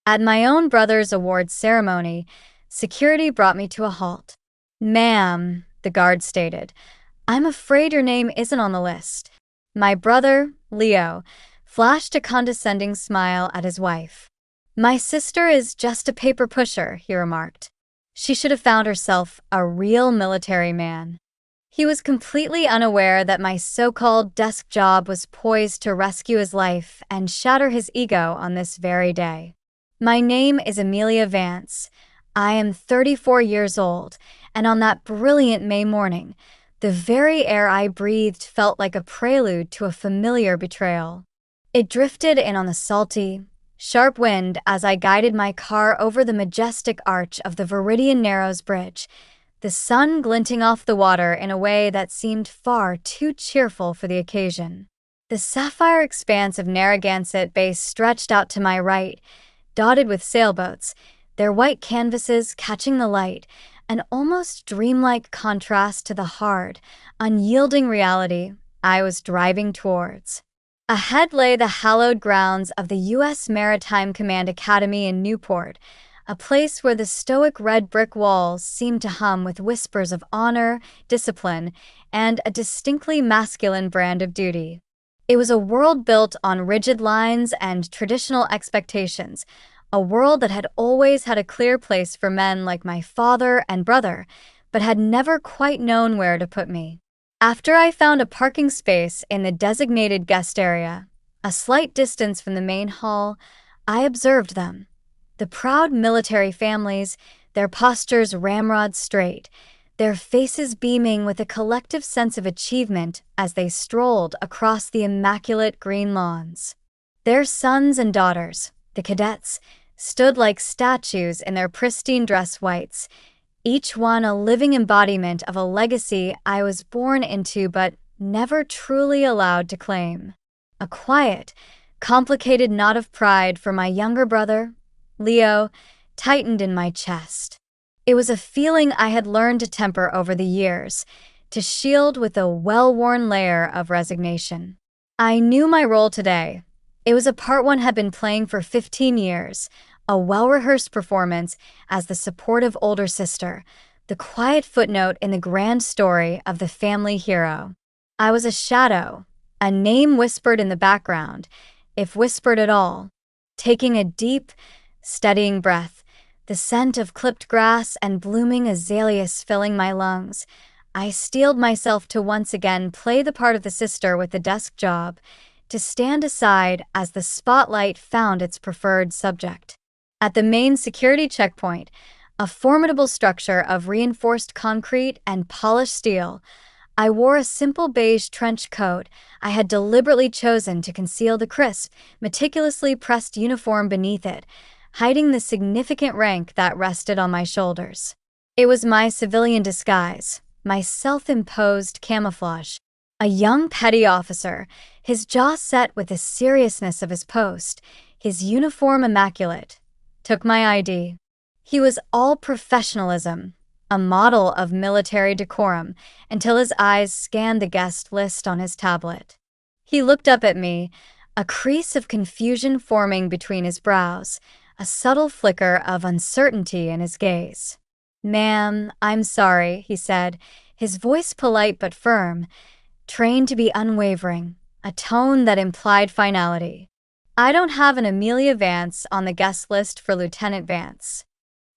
At my own brother's awards ceremony, security brought me to a halt. "Ma'am," the guard stated, "I'm afraid your name isn't on the list." My brother, Leo, flashed a condescending smile at his wife. "My sister is just a paper pusher," he remarked. She should have found herself a real military man. He was completely unaware that my so-called desk job was poised to rescue his life and shatter his ego on this very day. My name is Amelia Vance. I am 34 years old, and on that brilliant May morning, the very air I breathed felt like a prelude to a familiar betrayal. It drifted in on the salty, sharp wind as I guided my car over the majestic arch of the Viridian Narrows Bridge, the sun glinting off the water in a way that seemed far too cheerful for the occasion. The sapphire expanse of Narragansett Bay stretched out to my right, dotted with sailboats, their white canvases catching the light, an almost dreamlike contrast to the hard, unyielding reality I was driving towards. Ahead lay the hallowed grounds of the U.S. Maritime Command Academy in Newport, a place where the stoic red brick walls seemed to hum with whispers of honor, discipline, and a distinctly masculine brand of duty. It was a world built on rigid lines and traditional expectations, a world that had always had a clear place for men like my father and brother, but had never quite known where to put me. After I found a parking space in the designated guest area, a slight distance from the main hall, I observed them. The proud military families, their postures ramrod straight, their faces beaming with a collective sense of achievement as they strolled across the immaculate green lawns. Their sons and daughters, the cadets, stood like statues in their pristine dress whites, each one a living embodiment of a legacy I was born into but never truly allowed to claim. A quiet, complicated knot of pride for my younger brother, Leo, tightened in my chest. It was a feeling I had learned to temper over the years, to shield with a well-worn layer of resignation. I knew my role today. It was a part one had been playing for 15 years, a well-rehearsed performance as the supportive older sister, the quiet footnote in the grand story of the family hero. I was a shadow, a name whispered in the background, if whispered at all. Taking a deep, steadying breath, the scent of clipped grass and blooming azaleas filling my lungs, I steeled myself to once again play the part of the sister with the desk job, to stand aside as the spotlight found its preferred subject. At the main security checkpoint, a formidable structure of reinforced concrete and polished steel, I wore a simple beige trench coat I had deliberately chosen to conceal the crisp, meticulously pressed uniform beneath it, hiding the significant rank that rested on my shoulders. It was my civilian disguise, my self-imposed camouflage. A young petty officer, his jaw set with the seriousness of his post, his uniform immaculate, took my ID. He was all professionalism, a model of military decorum, until his eyes scanned the guest list on his tablet. He looked up at me, a crease of confusion forming between his brows, a subtle flicker of uncertainty in his gaze. "Ma'am, I'm sorry," he said, his voice polite but firm, trained to be unwavering, a tone that implied finality. "I don't have an Amelia Vance on the guest list for Lieutenant Vance."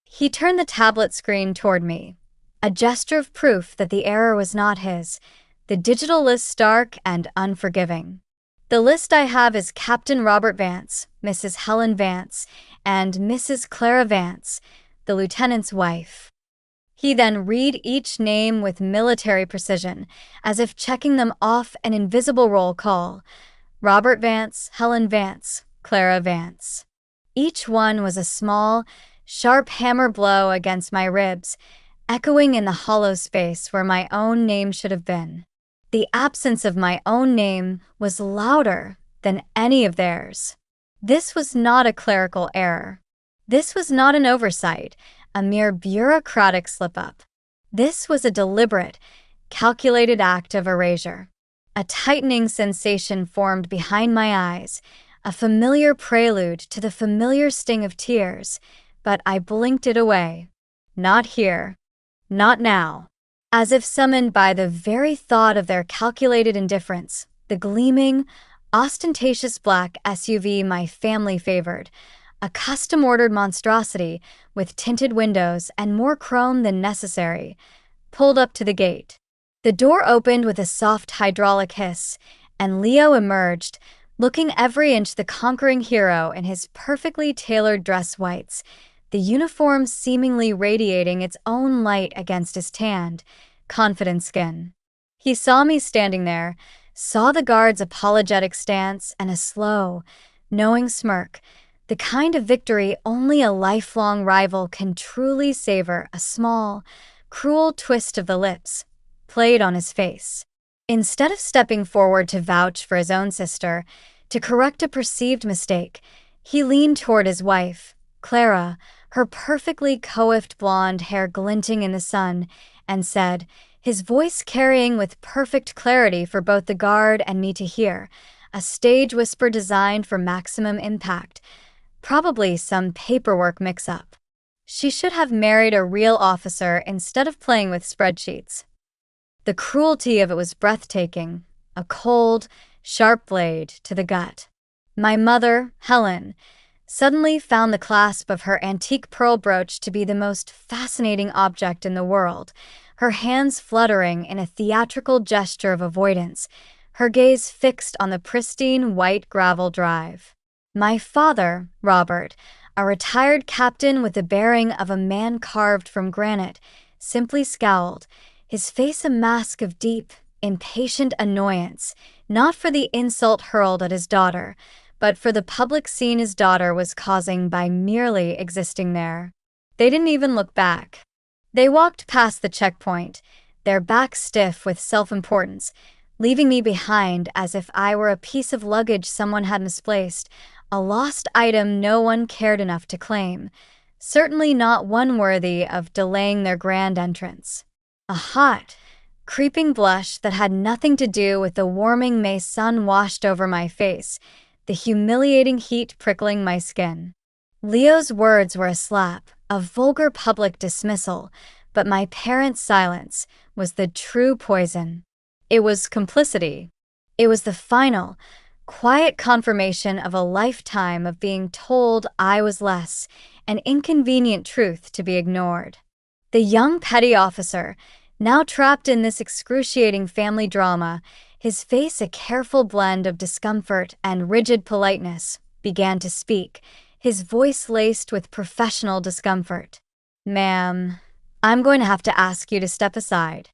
He turned the tablet screen toward me, a gesture of proof that the error was not his, the digital list stark and unforgiving. "The list I have is Captain Robert Vance, Mrs. Helen Vance, and Mrs. Clara Vance, the lieutenant's wife." He then read each name with military precision, as if checking them off an invisible roll call. Robert Vance, Helen Vance, Clara Vance. Each one was a small, sharp hammer blow against my ribs, echoing in the hollow space where my own name should have been. The absence of my own name was louder than any of theirs. This was not a clerical error. This was not an oversight, a mere bureaucratic slip-up. This was a deliberate, calculated act of erasure. A tightening sensation formed behind my eyes, a familiar prelude to the familiar sting of tears, but I blinked it away. Not here. Not now. As if summoned by the very thought of their calculated indifference, the gleaming, ostentatious black SUV my family favored, a custom-ordered monstrosity with tinted windows and more chrome than necessary, pulled up to the gate. The door opened with a soft hydraulic hiss, and Leo emerged, looking every inch the conquering hero in his perfectly tailored dress whites, the uniform seemingly radiating its own light against his tanned, confident skin. He saw me standing there, saw the guard's apologetic stance and a slow, knowing smirk, the kind of victory only a lifelong rival can truly savor. A small, cruel twist of the lips played on his face. Instead of stepping forward to vouch for his own sister, to correct a perceived mistake, he leaned toward his wife, Clara, her perfectly coiffed blonde hair glinting in the sun, and said, his voice carrying with perfect clarity for both the guard and me to hear, a stage whisper designed for maximum impact, probably some paperwork mix-up. She should have married a real officer instead of playing with spreadsheets. The cruelty of it was breathtaking, a cold, sharp blade to the gut. My mother, Helen, suddenly found the clasp of her antique pearl brooch to be the most fascinating object in the world, her hands fluttering in a theatrical gesture of avoidance, her gaze fixed on the pristine white gravel drive. My father, Robert, a retired captain with the bearing of a man carved from granite, simply scowled, his face a mask of deep, impatient annoyance, not for the insult hurled at his daughter, but for the public scene his daughter was causing by merely existing there. They didn't even look back. They walked past the checkpoint, their backs stiff with self-importance, leaving me behind as if I were a piece of luggage someone had misplaced, a lost item no one cared enough to claim, certainly not one worthy of delaying their grand entrance. A hot, creeping blush that had nothing to do with the warming May sun washed over my face, the humiliating heat prickling my skin. Leo's words were a slap, a vulgar public dismissal, but my parents' silence was the true poison. It was complicity. It was the final, quiet confirmation of a lifetime of being told I was less, an inconvenient truth to be ignored. The young petty officer, now trapped in this excruciating family drama, his face a careful blend of discomfort and rigid politeness, began to speak, his voice laced with professional discomfort. Ma'am, I'm going to have to ask you to step aside.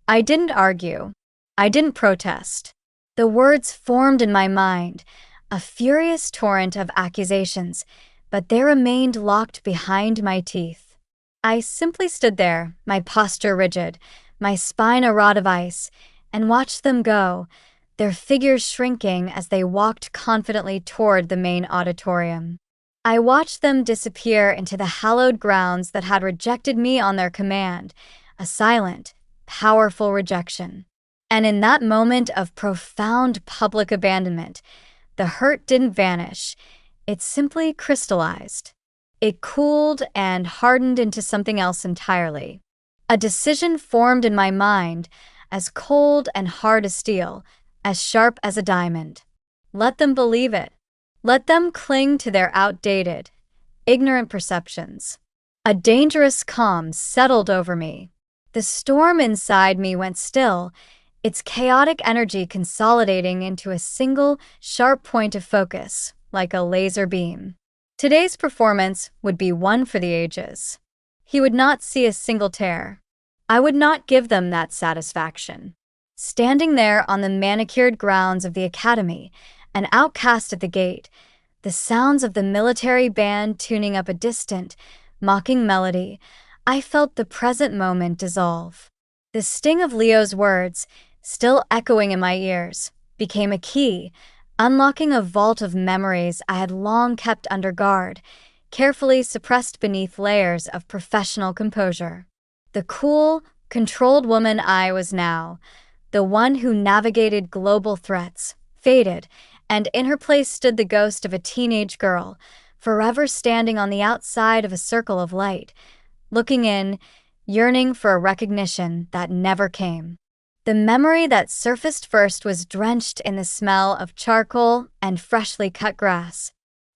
I didn't argue. I didn't protest. The words formed in my mind, a furious torrent of accusations, but they remained locked behind my teeth. I simply stood there, my posture rigid, my spine a rod of ice, and watched them go, their figures shrinking as they walked confidently toward the main auditorium. I watched them disappear into the hallowed grounds that had rejected me on their command, a silent, powerful rejection. And in that moment of profound public abandonment, the hurt didn't vanish, it simply crystallized. It cooled and hardened into something else entirely. A decision formed in my mind, as cold and hard as steel, as sharp as a diamond. Let them believe it. Let them cling to their outdated, ignorant perceptions. A dangerous calm settled over me. The storm inside me went still, its chaotic energy consolidating into a single, sharp point of focus, like a laser beam. Today's performance would be one for the ages. He would not see a single tear. I would not give them that satisfaction. Standing there on the manicured grounds of the academy, an outcast at the gate, the sounds of the military band tuning up a distant, mocking melody, I felt the present moment dissolve. The sting of Leo's words, still echoing in my ears, became a key, unlocking a vault of memories I had long kept under guard, carefully suppressed beneath layers of professional composure. The cool, controlled woman I was now, the one who navigated global threats, faded, and in her place stood the ghost of a teenage girl, forever standing on the outside of a circle of light, looking in, yearning for a recognition that never came. The memory that surfaced first was drenched in the smell of charcoal and freshly cut grass,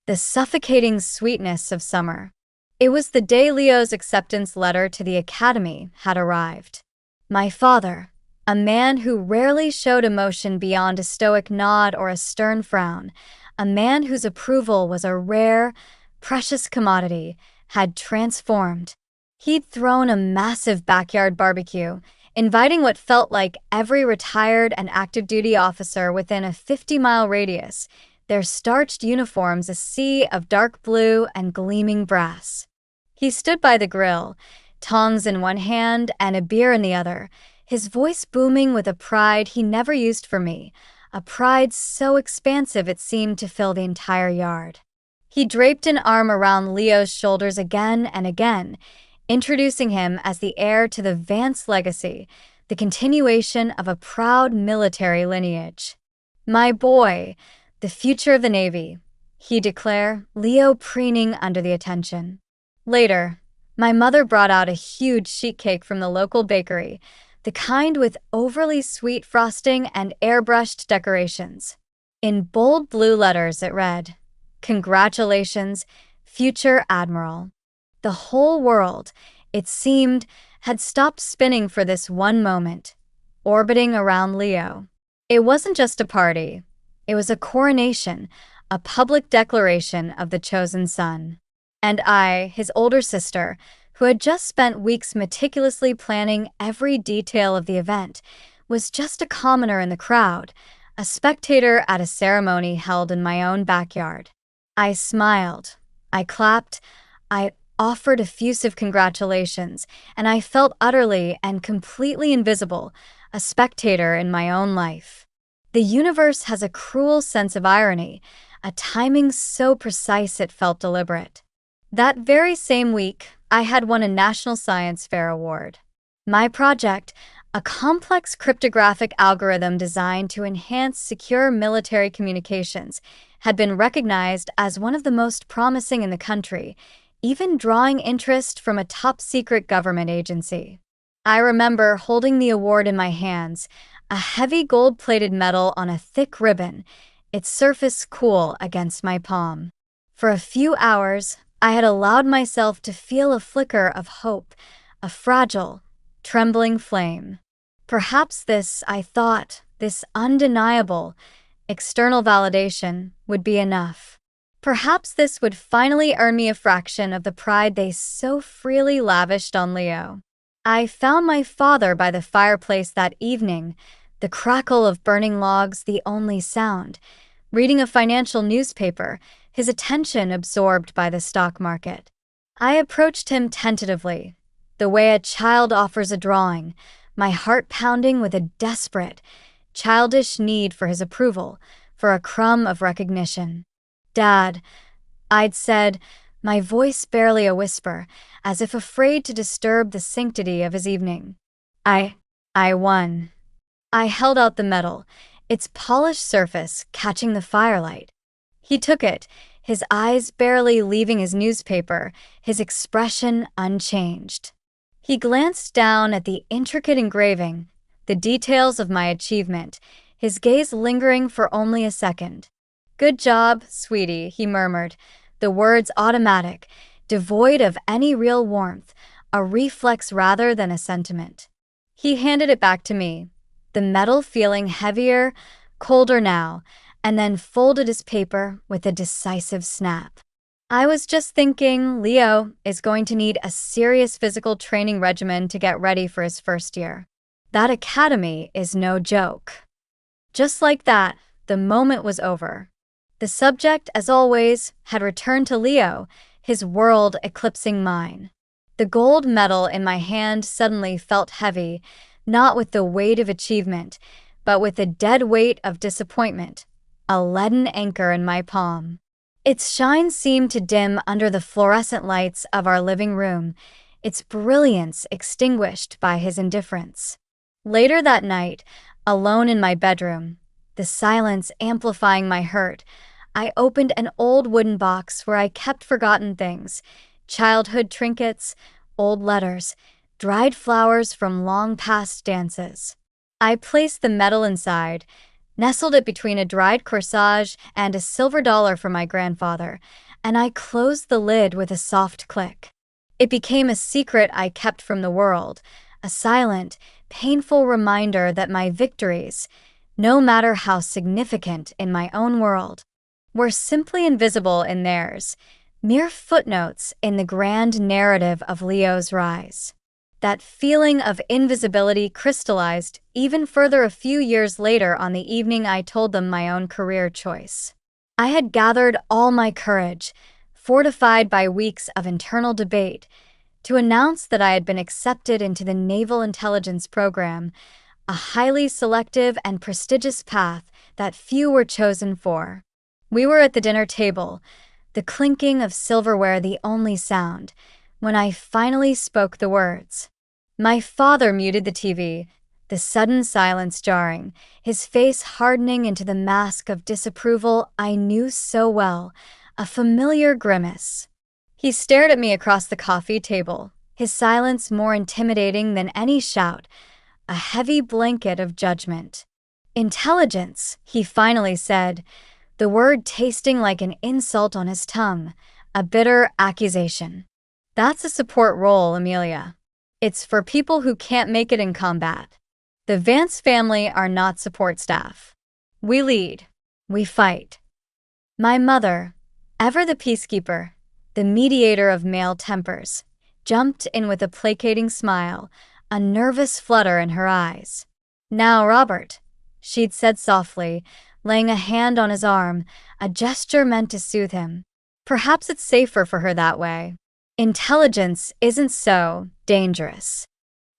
the suffocating sweetness of summer. It was the day Leo's acceptance letter to the academy had arrived. My father, a man who rarely showed emotion beyond a stoic nod or a stern frown, a man whose approval was a rare, precious commodity, had transformed. He'd thrown a massive backyard barbecue, inviting what felt like every retired and active-duty officer within a 50-mile radius, their starched uniforms a sea of dark blue and gleaming brass. He stood by the grill, tongs in one hand and a beer in the other, his voice booming with a pride he never used for me, a pride so expansive it seemed to fill the entire yard. He draped an arm around Leo's shoulders again and again, introducing him as the heir to the Vance legacy, the continuation of a proud military lineage. "My boy, the future of the Navy," he declared, Leo preening under the attention. Later, my mother brought out a huge sheet cake from the local bakery, the kind with overly sweet frosting and airbrushed decorations. In bold blue letters it read, "Congratulations, future Admiral." The whole world, it seemed, had stopped spinning for this one moment, orbiting around Leo. It wasn't just a party. It was a coronation, a public declaration of the chosen son. And I, his older sister, who had just spent weeks meticulously planning every detail of the event, was just a commoner in the crowd, a spectator at a ceremony held in my own backyard. I smiled, I clapped, I offered effusive congratulations, and I felt utterly and completely invisible, a spectator in my own life. The universe has a cruel sense of irony, a timing so precise it felt deliberate. That very same week, I had won a National Science Fair award. My project, a complex cryptographic algorithm designed to enhance secure military communications, had been recognized as one of the most promising in the country, even drawing interest from a top-secret government agency. I remember holding the award in my hands, a heavy gold-plated medal on a thick ribbon, its surface cool against my palm. For a few hours, I had allowed myself to feel a flicker of hope, a fragile, trembling flame. Perhaps this, I thought, this undeniable, external validation would be enough. Perhaps this would finally earn me a fraction of the pride they so freely lavished on Leo. I found my father by the fireplace that evening, the crackle of burning logs the only sound, reading a financial newspaper, his attention absorbed by the stock market. I approached him tentatively, the way a child offers a drawing, my heart pounding with a desperate, childish need for his approval, for a crumb of recognition. "Dad," I'd said, my voice barely a whisper, as if afraid to disturb the sanctity of his evening. I won." I held out the medal, its polished surface catching the firelight. He took it, his eyes barely leaving his newspaper, his expression unchanged. He glanced down at the intricate engraving, the details of my achievement, his gaze lingering for only a second. "Good job, sweetie," he murmured, the words automatic, devoid of any real warmth, a reflex rather than a sentiment. He handed it back to me, the medal feeling heavier, colder now, and then folded his paper with a decisive snap. "I was just thinking Leo is going to need a serious physical training regimen to get ready for his first year. That academy is no joke." Just like that, the moment was over. The subject, as always, had returned to Leo, his world eclipsing mine. The gold medal in my hand suddenly felt heavy, not with the weight of achievement, but with the dead weight of disappointment, a leaden anchor in my palm. Its shine seemed to dim under the fluorescent lights of our living room, its brilliance extinguished by his indifference. Later that night, alone in my bedroom, the silence amplifying my hurt. I opened an old wooden box where I kept forgotten things: childhood trinkets, old letters, dried flowers from long-past dances. I placed the metal inside, nestled it between a dried corsage and a silver dollar from my grandfather, and I closed the lid with a soft click. It became a secret I kept from the world, a silent, painful reminder that my victories, no matter how significant in my own world, were simply invisible in theirs, mere footnotes in the grand narrative of Leo's rise. That feeling of invisibility crystallized even further a few years later on the evening I told them my own career choice. I had gathered all my courage, fortified by weeks of internal debate, to announce that I had been accepted into the Naval Intelligence Program, a highly selective and prestigious path that few were chosen for. We were at the dinner table, the clinking of silverware the only sound, when I finally spoke the words. My father muted the TV, the sudden silence jarring, his face hardening into the mask of disapproval I knew so well, a familiar grimace. He stared at me across the coffee table, his silence more intimidating than any shout, a heavy blanket of judgment. Intelligence, he finally said, the word tasting like an insult on his tongue, a bitter accusation. That's a support role, Amelia. It's for people who can't make it in combat. The Vance family are not support staff. We lead. We fight. My mother, ever the peacekeeper, the mediator of male tempers, jumped in with a placating smile, a nervous flutter in her eyes. Now, Robert, she'd said softly, laying a hand on his arm, a gesture meant to soothe him. Perhaps it's safer for her that way. Intelligence isn't so dangerous.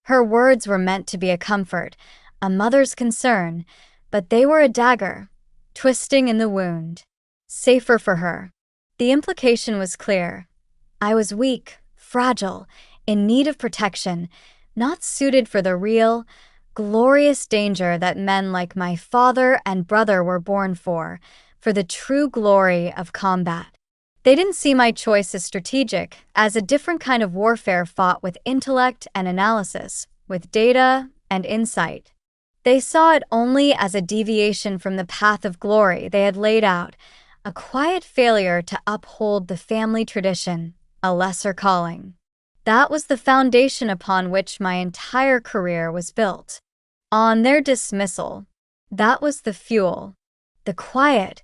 Her words were meant to be a comfort, a mother's concern, but they were a dagger, twisting in the wound. Safer for her. The implication was clear. I was weak, fragile, in need of protection, not suited for the real, glorious danger that men like my father and brother were born for the true glory of combat. They didn't see my choice as strategic, as a different kind of warfare fought with intellect and analysis, with data and insight. They saw it only as a deviation from the path of glory they had laid out, a quiet failure to uphold the family tradition, a lesser calling. That was the foundation upon which my entire career was built. On their dismissal, that was the fuel. The quiet,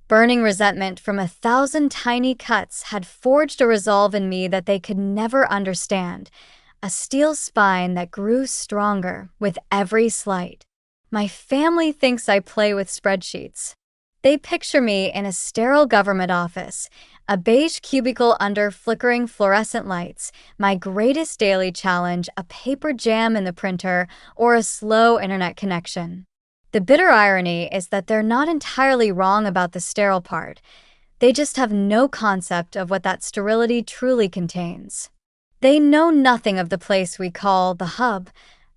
burning resentment from 1,000 tiny cuts had forged a resolve in me that they could never understand, a steel spine that grew stronger with every slight. My family thinks I play with spreadsheets. They picture me in a sterile government office, a beige cubicle under flickering fluorescent lights, my greatest daily challenge a paper jam in the printer or a slow internet connection. The bitter irony is that they're not entirely wrong about the sterile part. They just have no concept of what that sterility truly contains. They know nothing of the place we call the hub,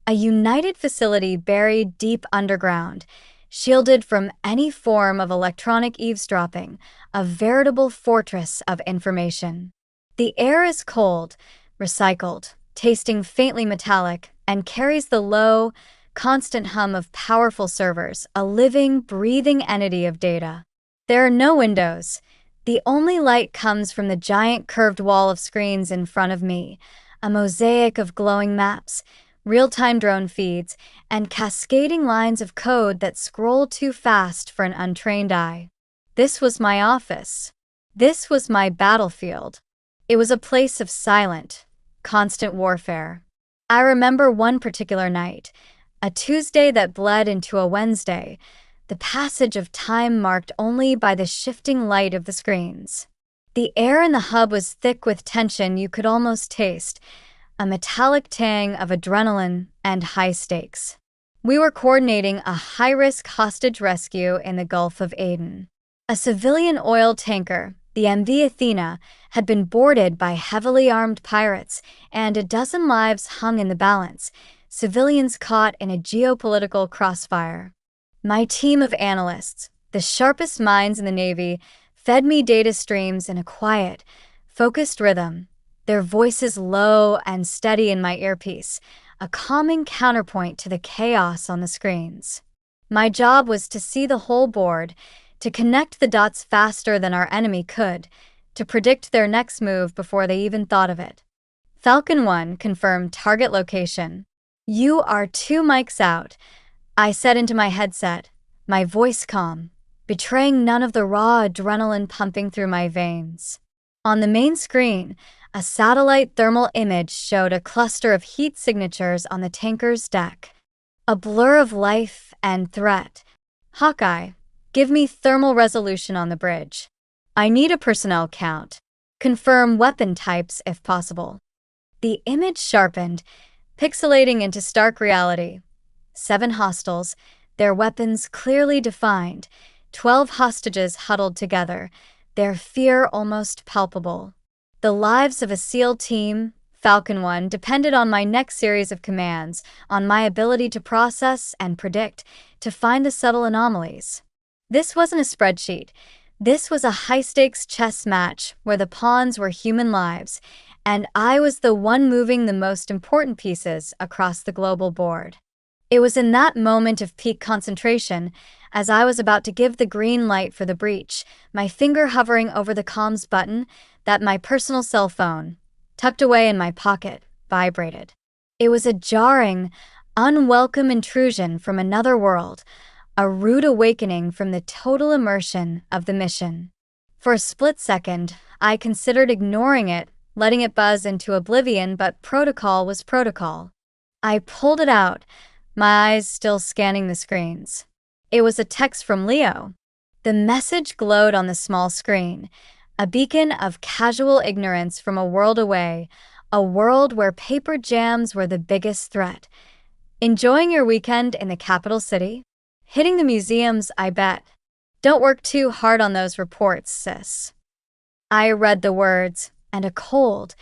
a united facility buried deep underground, shielded from any form of electronic eavesdropping, a veritable fortress of information. The air is cold, recycled, tasting faintly metallic, and carries the low, constant hum of powerful servers, a living, breathing entity of data. There are no windows. The only light comes from the giant curved wall of screens in front of me, a mosaic of glowing maps, real-time drone feeds, and cascading lines of code that scroll too fast for an untrained eye. This was my office. This was my battlefield. It was a place of silent, constant warfare. I remember one particular night, a Tuesday that bled into a Wednesday, the passage of time marked only by the shifting light of the screens. The air in the hub was thick with tension you could almost taste, a metallic tang of adrenaline and high stakes. We were coordinating a high-risk hostage rescue in the Gulf of Aden. A civilian oil tanker, the MV Athena, had been boarded by heavily armed pirates, and a dozen lives hung in the balance, civilians caught in a geopolitical crossfire. My team of analysts, the sharpest minds in the Navy, fed me data streams in a quiet, focused rhythm, their voices low and steady in my earpiece, a calming counterpoint to the chaos on the screens. My job was to see the whole board, to connect the dots faster than our enemy could, to predict their next move before they even thought of it. Falcon 1 confirmed target location. "You are 2 mics out," I said into my headset, my voice calm, betraying none of the raw adrenaline pumping through my veins. On the main screen, a satellite thermal image showed a cluster of heat signatures on the tanker's deck. A blur of life and threat. "Hawkeye, give me thermal resolution on the bridge. I need a personnel count. Confirm weapon types if possible." The image sharpened, pixelating into stark reality. 7 hostiles, their weapons clearly defined, 12 hostages huddled together, their fear almost palpable. The lives of a SEAL team, Falcon 1, depended on my next series of commands, on my ability to process and predict, to find the subtle anomalies. This wasn't a spreadsheet. This was a high-stakes chess match where the pawns were human lives, and I was the one moving the most important pieces across the global board. It was in that moment of peak concentration, as I was about to give the green light for the breach, my finger hovering over the comms button, that my personal cell phone, tucked away in my pocket, vibrated. It was a jarring, unwelcome intrusion from another world, a rude awakening from the total immersion of the mission. For a split second, I considered ignoring it, letting it buzz into oblivion, but protocol was protocol. I pulled it out, my eyes still scanning the screens. It was a text from Leo. The message glowed on the small screen, a beacon of casual ignorance from a world away, a world where paper jams were the biggest threat. "Enjoying your weekend in the capital city? Hitting the museums, I bet. Don't work too hard on those reports, sis." I read the words, and a cold,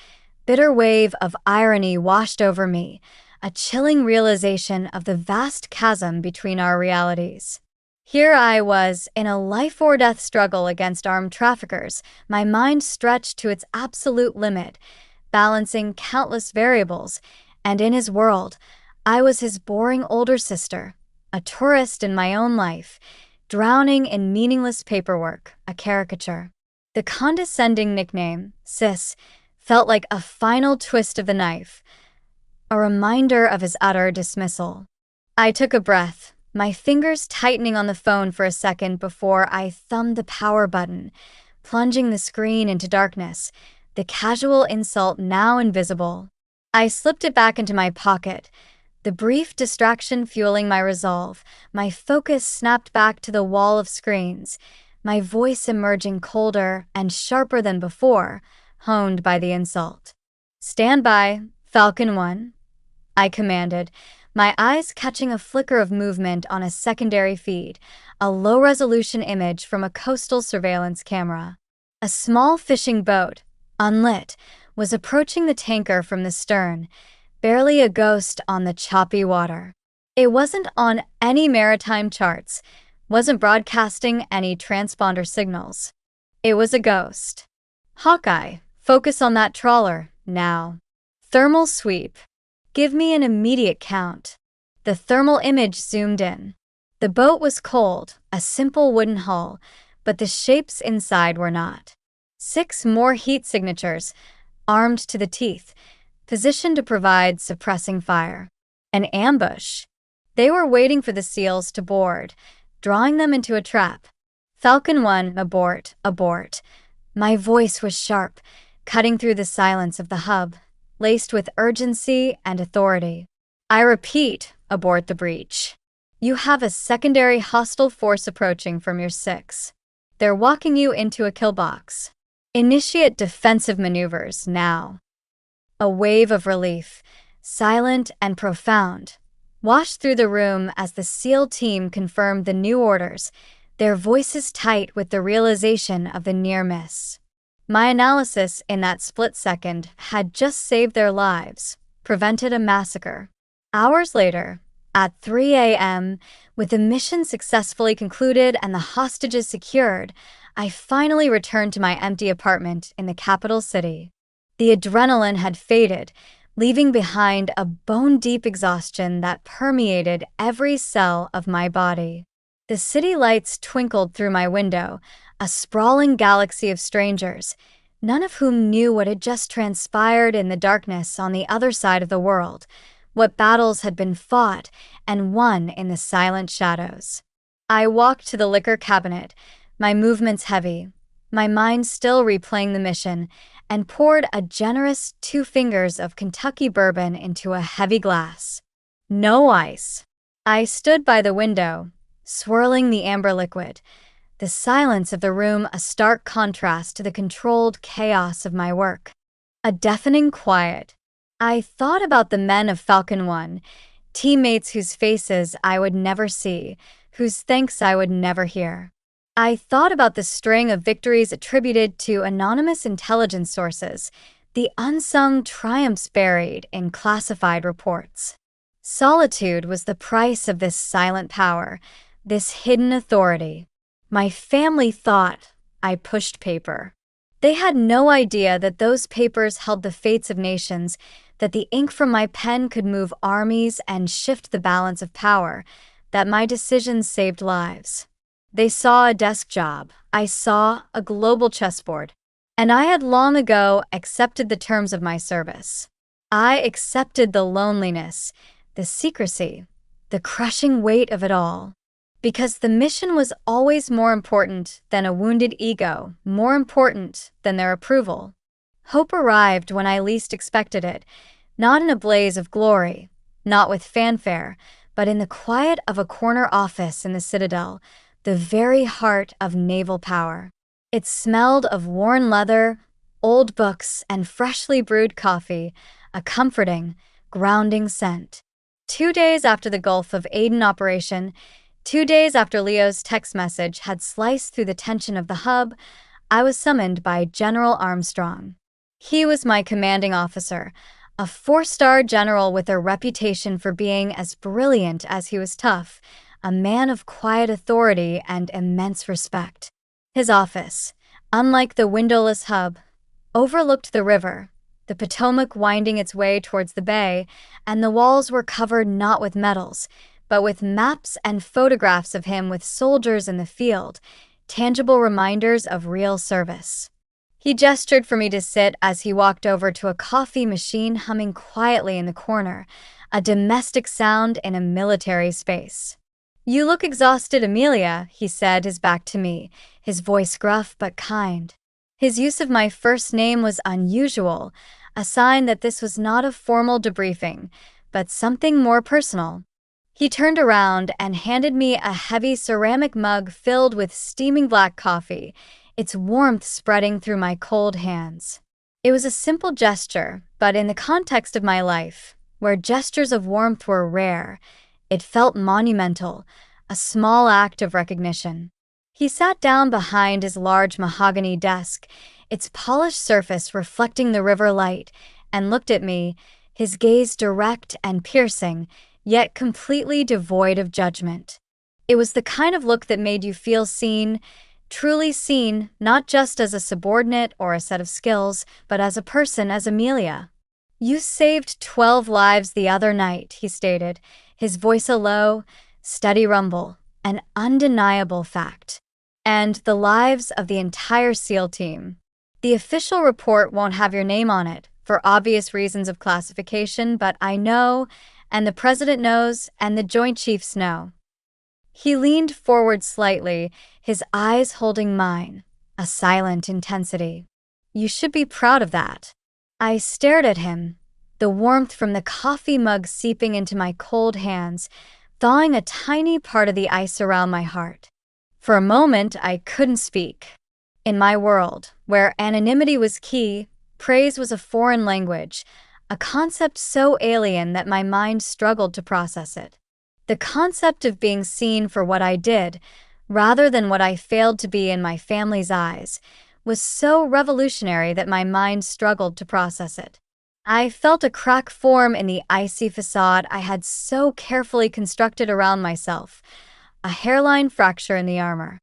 bitter wave of irony washed over me, a chilling realization of the vast chasm between our realities. Here I was, in a life-or-death struggle against armed traffickers, my mind stretched to its absolute limit, balancing countless variables, and in his world, I was his boring older sister, a tourist in my own life, drowning in meaningless paperwork, a caricature. The condescending nickname, Sis, felt like a final twist of the knife, a reminder of his utter dismissal. I took a breath, my fingers tightening on the phone for a second before I thumbed the power button, plunging the screen into darkness, the casual insult now invisible. I slipped it back into my pocket, the brief distraction fueling my resolve, my focus snapped back to the wall of screens, my voice emerging colder and sharper than before, honed by the insult. "Stand by, Falcon 1, I commanded, my eyes catching a flicker of movement on a secondary feed, a low-resolution image from a coastal surveillance camera. A small fishing boat, unlit, was approaching the tanker from the stern, barely a ghost on the choppy water. It wasn't on any maritime charts, wasn't broadcasting any transponder signals. It was a ghost. "Hawkeye, focus on that trawler, now. Thermal sweep. Give me an immediate count." The thermal image zoomed in. The boat was cold, a simple wooden hull, but the shapes inside were not. 6 more heat signatures, armed to the teeth, positioned to provide suppressing fire. An ambush. They were waiting for the SEALs to board, drawing them into a trap. "Falcon 1, abort, abort." My voice was sharp, cutting through the silence of the hub, laced with urgency and authority. "I repeat, abort the breach. You have a secondary hostile force approaching from your 6. They're walking you into a kill box. Initiate defensive maneuvers now." A wave of relief, silent and profound, washed through the room as the SEAL team confirmed the new orders, their voices tight with the realization of the near miss. My analysis in that split second had just saved their lives, prevented a massacre. Hours later, At 3 a.m., with the mission successfully concluded and the hostages secured, I finally returned to my empty apartment in the capital city. The adrenaline had faded, leaving behind a bone-deep exhaustion that permeated every cell of my body. The city lights twinkled through my window, a sprawling galaxy of strangers, none of whom knew what had just transpired in the darkness on the other side of the world, what battles had been fought and won in the silent shadows. I walked to the liquor cabinet, my movements heavy, my mind still replaying the mission, and poured a generous 2 fingers of Kentucky bourbon into a heavy glass. No ice. I stood by the window, swirling the amber liquid, the silence of the room a stark contrast to the controlled chaos of my work. A deafening quiet. I thought about the men of Falcon 1, teammates whose faces I would never see, whose thanks I would never hear. I thought about the string of victories attributed to anonymous intelligence sources, the unsung triumphs buried in classified reports. Solitude was the price of this silent power, this hidden authority. My family thought I pushed paper. They had no idea that those papers held the fates of nations, that the ink from my pen could move armies and shift the balance of power, that my decisions saved lives. They saw a desk job. I saw a global chessboard. And I had long ago accepted the terms of my service. I accepted the loneliness, the secrecy, the crushing weight of it all. Because the mission was always more important than a wounded ego, more important than their approval. Hope arrived when I least expected it, not in a blaze of glory, not with fanfare, but in the quiet of a corner office in the Citadel, the very heart of naval power. It smelled of worn leather, old books, and freshly brewed coffee, a comforting, grounding scent. 2 days after the Gulf of Aden operation, 2 days after Leo's text message had sliced through the tension of the hub, I was summoned by General Armstrong. He was my commanding officer, a 4-star general with a reputation for being as brilliant as he was tough, a man of quiet authority and immense respect. His office, unlike the windowless hub, overlooked the river, the Potomac winding its way towards the bay, and the walls were covered not with medals, but with maps and photographs of him with soldiers in the field, tangible reminders of real service. He gestured for me to sit as he walked over to a coffee machine humming quietly in the corner, a domestic sound in a military space. "You look exhausted, Amelia," he said, his back to me, his voice gruff but kind. His use of my first name was unusual, a sign that this was not a formal debriefing, but something more personal. He turned around and handed me a heavy ceramic mug filled with steaming black coffee, its warmth spreading through my cold hands. It was a simple gesture, but in the context of my life, where gestures of warmth were rare, it felt monumental, a small act of recognition. He sat down behind his large mahogany desk, its polished surface reflecting the river light, and looked at me, his gaze direct and piercing, yet completely devoid of judgment. It was the kind of look that made you feel seen, truly seen, not just as a subordinate or a set of skills, but as a person, as Amelia. "You saved 12 lives the other night," he stated, his voice a low, steady rumble, an undeniable fact. "And the lives of the entire SEAL team. The official report won't have your name on it, for obvious reasons of classification, but I know, and the President knows, and the Joint Chiefs know." He leaned forward slightly, his eyes holding mine, a silent intensity. "You should be proud of that." I stared at him, the warmth from the coffee mug seeping into my cold hands, thawing a tiny part of the ice around my heart. For a moment, I couldn't speak. In my world, where anonymity was key, praise was a foreign language, a concept so alien that my mind struggled to process it. The concept of being seen for what I did, rather than what I failed to be in my family's eyes, was so revolutionary that my mind struggled to process it. I felt a crack form in the icy facade I had so carefully constructed around myself, a hairline fracture in the armor.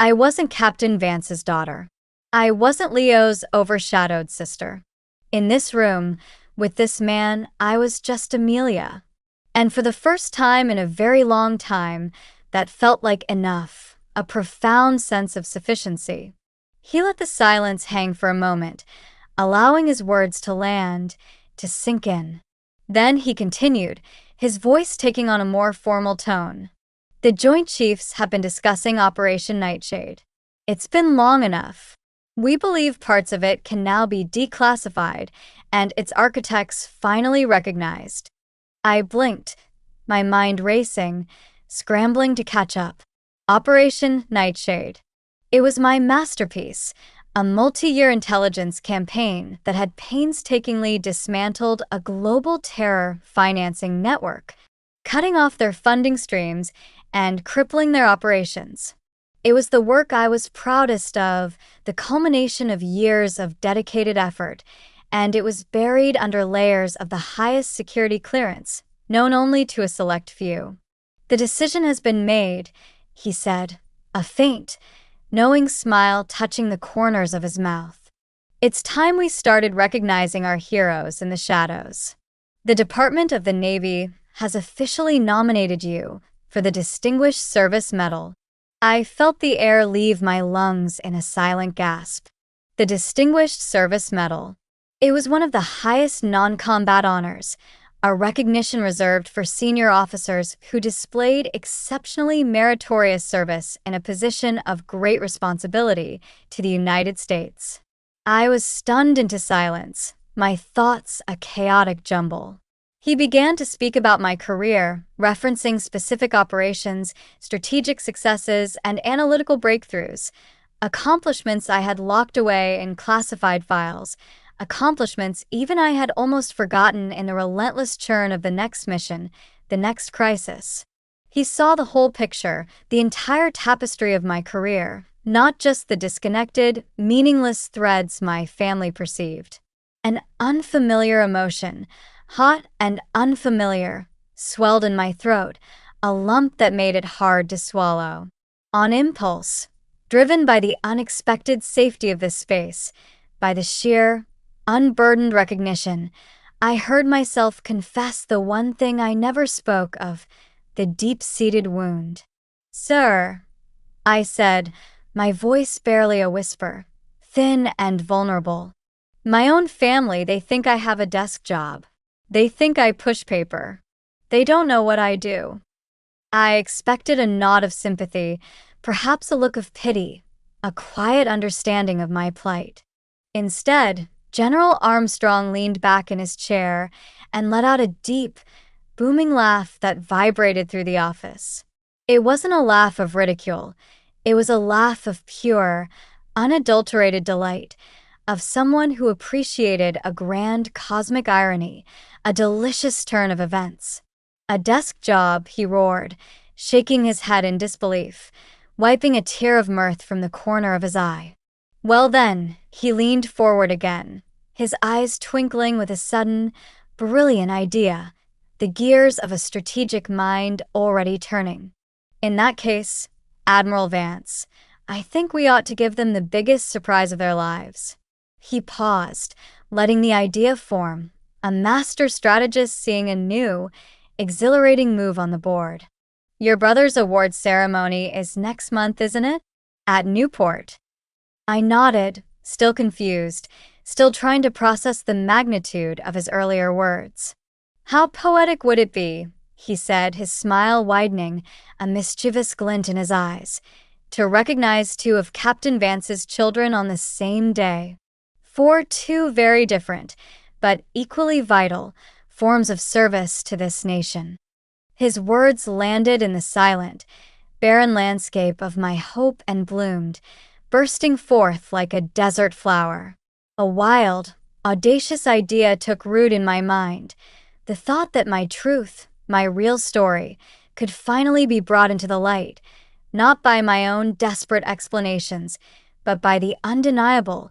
I wasn't Captain Vance's daughter. I wasn't Leo's overshadowed sister. In this room, with this man, I was just Amelia. And for the first time in a very long time, that felt like enough, a profound sense of sufficiency. He let the silence hang for a moment, allowing his words to land, to sink in. Then he continued, his voice taking on a more formal tone. The Joint Chiefs have been discussing Operation Nightshade. It's been long enough. We believe parts of it can now be declassified and its architects finally recognized. I blinked, my mind racing, scrambling to catch up. Operation Nightshade. It was my masterpiece, a multi-year intelligence campaign that had painstakingly dismantled a global terror financing network, cutting off their funding streams and crippling their operations. It was the work I was proudest of, the culmination of years of dedicated effort, and it was buried under layers of the highest security clearance, known only to a select few. The decision has been made, he said, a faint, knowing smile touching the corners of his mouth. It's time we started recognizing our heroes in the shadows. The Department of the Navy has officially nominated you for the Distinguished Service Medal. I felt the air leave my lungs in a silent gasp. The Distinguished Service Medal. It was one of the highest non-combat honors, a recognition reserved for senior officers who displayed exceptionally meritorious service in a position of great responsibility to the United States. I was stunned into silence, my thoughts a chaotic jumble. He began to speak about my career, referencing specific operations, strategic successes, and analytical breakthroughs, accomplishments I had locked away in classified files, accomplishments even I had almost forgotten in the relentless churn of the next mission, the next crisis. He saw the whole picture, the entire tapestry of my career, not just the disconnected, meaningless threads my family perceived. An unfamiliar emotion, hot and unfamiliar, swelled in my throat, a lump that made it hard to swallow. On impulse, driven by the unexpected safety of this space, by the sheer, unburdened recognition, I heard myself confess the one thing I never spoke of, the deep-seated wound. "Sir," I said, my voice barely a whisper, thin and vulnerable. "My own family, they think I have a desk job. They think I push paper. They don't know what I do." I expected a nod of sympathy, perhaps a look of pity, a quiet understanding of my plight. Instead, General Armstrong leaned back in his chair and let out a deep, booming laugh that vibrated through the office. It wasn't a laugh of ridicule. It was a laugh of pure, unadulterated delight, of someone who appreciated a grand cosmic irony, a delicious turn of events. "A desk job," he roared, shaking his head in disbelief, wiping a tear of mirth from the corner of his eye. "Well then," he leaned forward again, his eyes twinkling with a sudden, brilliant idea, the gears of a strategic mind already turning. "In that case, Admiral Vance, I think we ought to give them the biggest surprise of their lives." He paused, letting the idea form, a master strategist seeing a new, exhilarating move on the board. "Your brother's award ceremony is next month, isn't it? At Newport." I nodded, still confused, still trying to process the magnitude of his earlier words. "How poetic would it be," he said, his smile widening, a mischievous glint in his eyes, "to recognize two of Captain Vance's children on the same day. For two very different, but equally vital, forms of service to this nation." His words landed in the silent, barren landscape of my hope and bloomed, bursting forth like a desert flower. A wild, audacious idea took root in my mind, the thought that my truth, my real story, could finally be brought into the light, not by my own desperate explanations, but by the undeniable,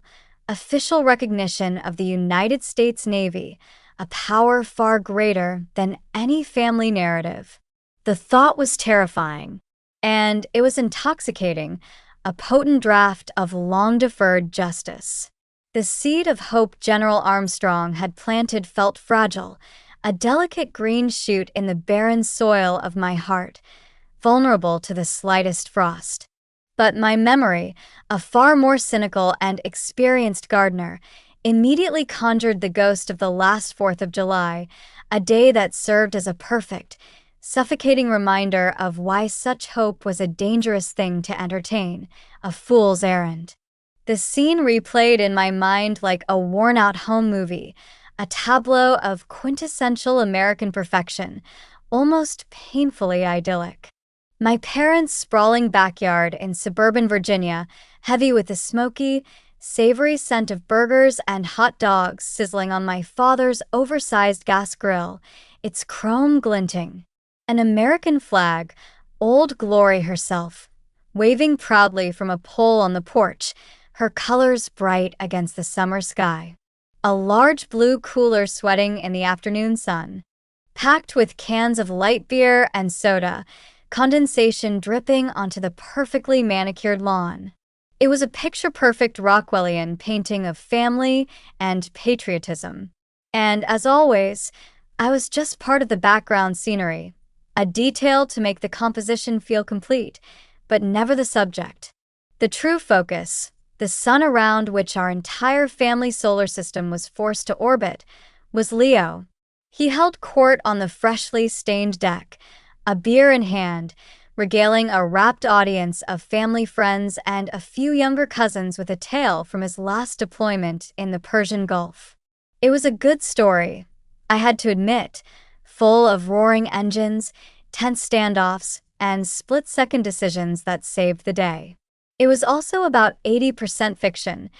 official recognition of the United States Navy, a power far greater than any family narrative. The thought was terrifying, and it was intoxicating, a potent draft of long-deferred justice. The seed of hope General Armstrong had planted felt fragile, a delicate green shoot in the barren soil of my heart, vulnerable to the slightest frost. But my memory, a far more cynical and experienced gardener, immediately conjured the ghost of the last 4th of July, a day that served as a perfect, suffocating reminder of why such hope was a dangerous thing to entertain, a fool's errand. The scene replayed in my mind like a worn-out home movie, a tableau of quintessential American perfection, almost painfully idyllic. My parents' sprawling backyard in suburban Virginia, heavy with the smoky, savory scent of burgers and hot dogs sizzling on my father's oversized gas grill, its chrome glinting. An American flag, Old Glory herself, waving proudly from a pole on the porch, her colors bright against the summer sky. A large blue cooler sweating in the afternoon sun, packed with cans of light beer and soda, condensation dripping onto the perfectly manicured lawn. It was a picture-perfect Rockwellian painting of family and patriotism. And as always, I was just part of the background scenery, a detail to make the composition feel complete, but never the subject. The true focus, the sun around which our entire family solar system was forced to orbit, was Leo. He held court on the freshly stained deck, a beer in hand, regaling a rapt audience of family friends and a few younger cousins with a tale from his last deployment in the Persian Gulf. It was a good story, I had to admit, full of roaring engines, tense standoffs, and split-second decisions that saved the day. It was also about 80% fiction,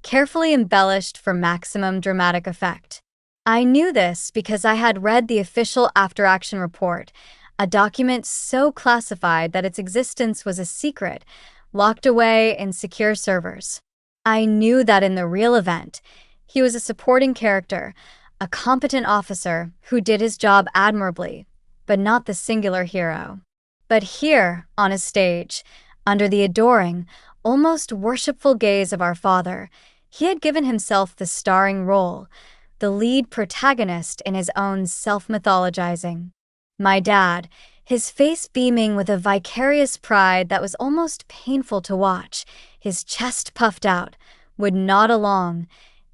carefully embellished for maximum dramatic effect. I knew this because I had read the official after-action report, a document so classified that its existence was a secret, locked away in secure servers. I knew that in the real event, he was a supporting character, a competent officer who did his job admirably, but not the singular hero. But here, on a stage, under the adoring, almost worshipful gaze of our father, he had given himself the starring role, the lead protagonist in his own self-mythologizing. My dad, his face beaming with a vicarious pride that was almost painful to watch, his chest puffed out, would nod along,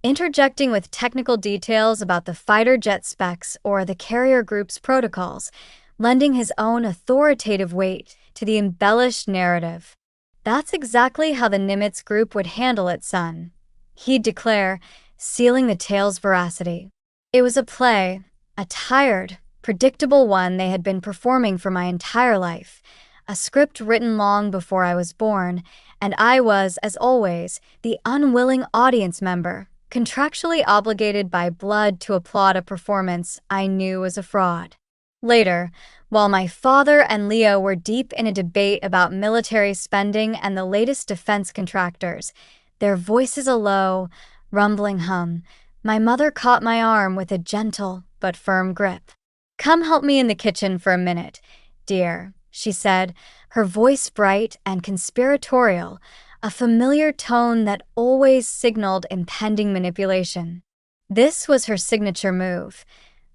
interjecting with technical details about the fighter jet specs or the carrier group's protocols, lending his own authoritative weight to the embellished narrative. That's exactly how the Nimitz group would handle it, son, he'd declare, sealing the tale's veracity. It was a play, a tired, predictable one they had been performing for my entire life, a script written long before I was born, and I was, as always, the unwilling audience member, contractually obligated by blood to applaud a performance I knew was a fraud. Later, while my father and Leo were deep in a debate about military spending and the latest defense contractors, their voices a low, rumbling hum, my mother caught my arm with a gentle but firm grip. "Come help me in the kitchen for a minute, dear," she said, her voice bright and conspiratorial, a familiar tone that always signaled impending manipulation. This was her signature move,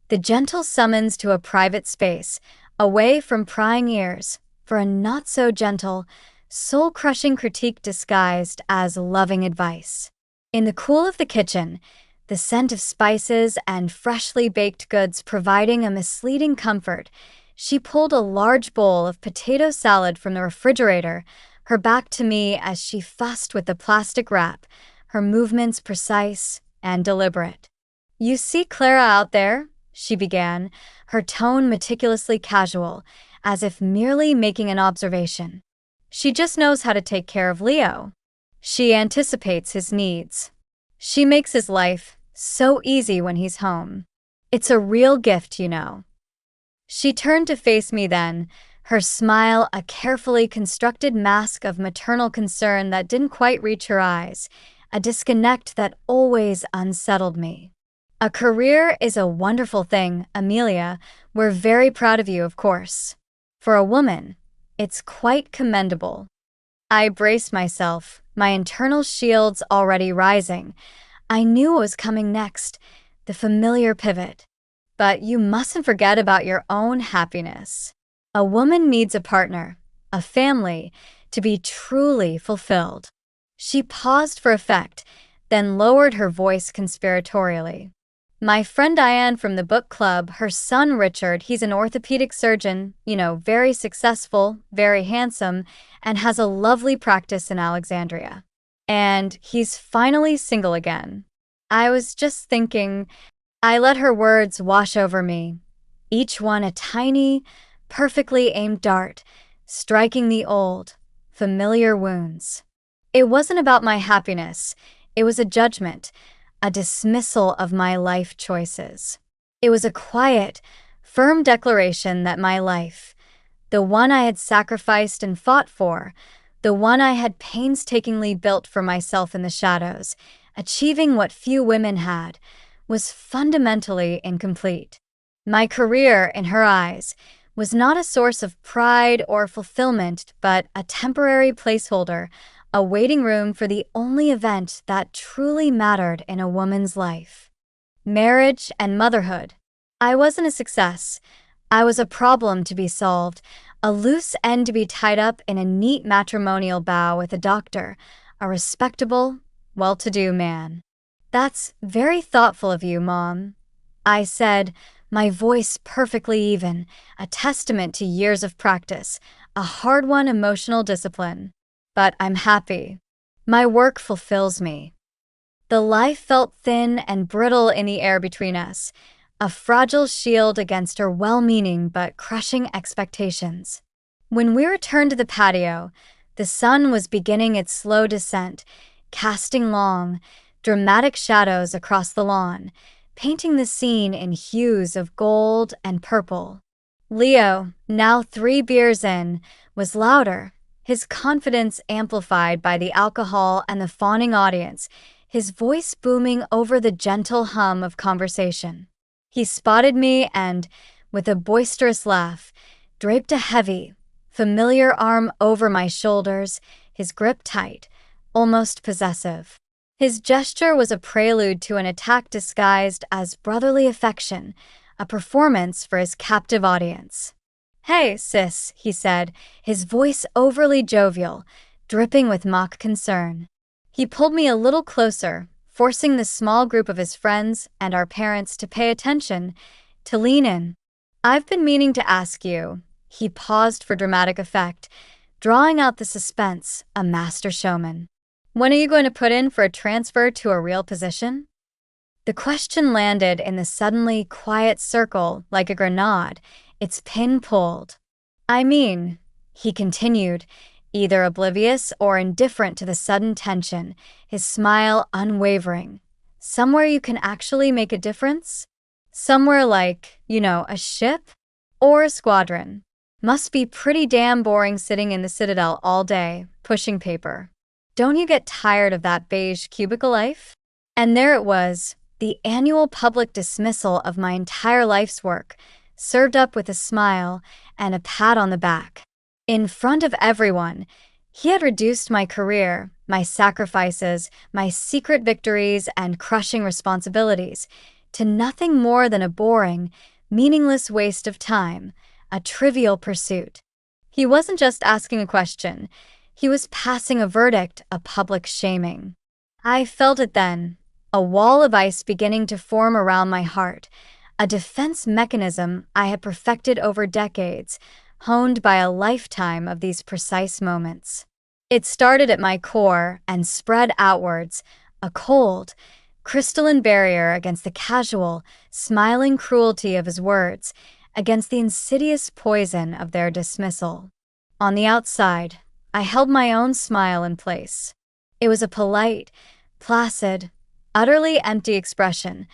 the gentle summons to a private space, away from prying ears, for a not-so-gentle, soul-crushing critique disguised as loving advice. In the cool of the kitchen, the scent of spices and freshly baked goods providing a misleading comfort, she pulled a large bowl of potato salad from the refrigerator, her back to me as she fussed with the plastic wrap, her movements precise and deliberate. "You see Clara out there?" she began, her tone meticulously casual, as if merely making an observation. "She just knows how to take care of Leo. She anticipates his needs. She makes his life so easy when he's home. It's a real gift, you know." She turned to face me then, her smile a carefully constructed mask of maternal concern that didn't quite reach her eyes, a disconnect that always unsettled me. A career is a wonderful thing, Amelia. We're very proud of you, of course. For a woman, it's quite commendable. I braced myself, my internal shields already rising. I knew what was coming next, the familiar pivot. But you mustn't forget about your own happiness. A woman needs a partner, a family, to be truly fulfilled. She paused for effect, then lowered her voice conspiratorially. My friend Diane from the book club, her son Richard, he's an orthopedic surgeon, very successful, very handsome, and has a lovely practice in Alexandria. And he's finally single again. I was just thinking. I let her words wash over me, each one a tiny, perfectly aimed dart, striking the old, familiar wounds. It wasn't about my happiness. It was a judgment, a dismissal of my life choices. It was a quiet, firm declaration that my life, the one I had sacrificed and fought for, the one I had painstakingly built for myself in the shadows, achieving what few women had, was fundamentally incomplete. My career, in her eyes, was not a source of pride or fulfillment, but a temporary placeholder, a waiting room for the only event that truly mattered in a woman's life. Marriage and motherhood. I wasn't a success. I was a problem to be solved, a loose end to be tied up in a neat matrimonial bow with a doctor, a respectable, well-to-do man. That's very thoughtful of you, Mom, I said, my voice perfectly even, a testament to years of practice, a hard-won emotional discipline. But I'm happy. My work fulfills me. The life felt thin and brittle in the air between us, a fragile shield against her well-meaning but crushing expectations. When we returned to the patio, the sun was beginning its slow descent, casting long, dramatic shadows across the lawn, painting the scene in hues of gold and purple. Leo, now 3 beers in, was louder, his confidence amplified by the alcohol and the fawning audience, his voice booming over the gentle hum of conversation. He spotted me and, with a boisterous laugh, draped a heavy, familiar arm over my shoulders, his grip tight, almost possessive. His gesture was a prelude to an attack disguised as brotherly affection, a performance for his captive audience. "Hey, sis," he said, his voice overly jovial, dripping with mock concern. He pulled me a little closer, forcing the small group of his friends and our parents to pay attention, to lean in. "I've been meaning to ask you." He paused for dramatic effect, drawing out the suspense, a master showman. "When are you going to put in for a transfer to a real position?" The question landed in the suddenly quiet circle like a grenade, its pin pulled. "I mean," he continued, either oblivious or indifferent to the sudden tension, his smile unwavering, "somewhere you can actually make a difference? Somewhere like, a ship? Or a squadron? Must be pretty damn boring sitting in the Citadel all day, pushing paper. Don't you get tired of that beige cubicle life?" And there it was, the annual public dismissal of my entire life's work, served up with a smile and a pat on the back. In front of everyone, he had reduced my career, my sacrifices, my secret victories and crushing responsibilities, to nothing more than a boring, meaningless waste of time, a trivial pursuit. He wasn't just asking a question. He was passing a verdict, a public shaming. I felt it then, a wall of ice beginning to form around my heart, a defense mechanism I had perfected over decades, honed by a lifetime of these precise moments. It started at my core and spread outwards, a cold, crystalline barrier against the casual, smiling cruelty of his words, against the insidious poison of their dismissal. On the outside, I held my own smile in place. It was a polite, placid, utterly empty expression,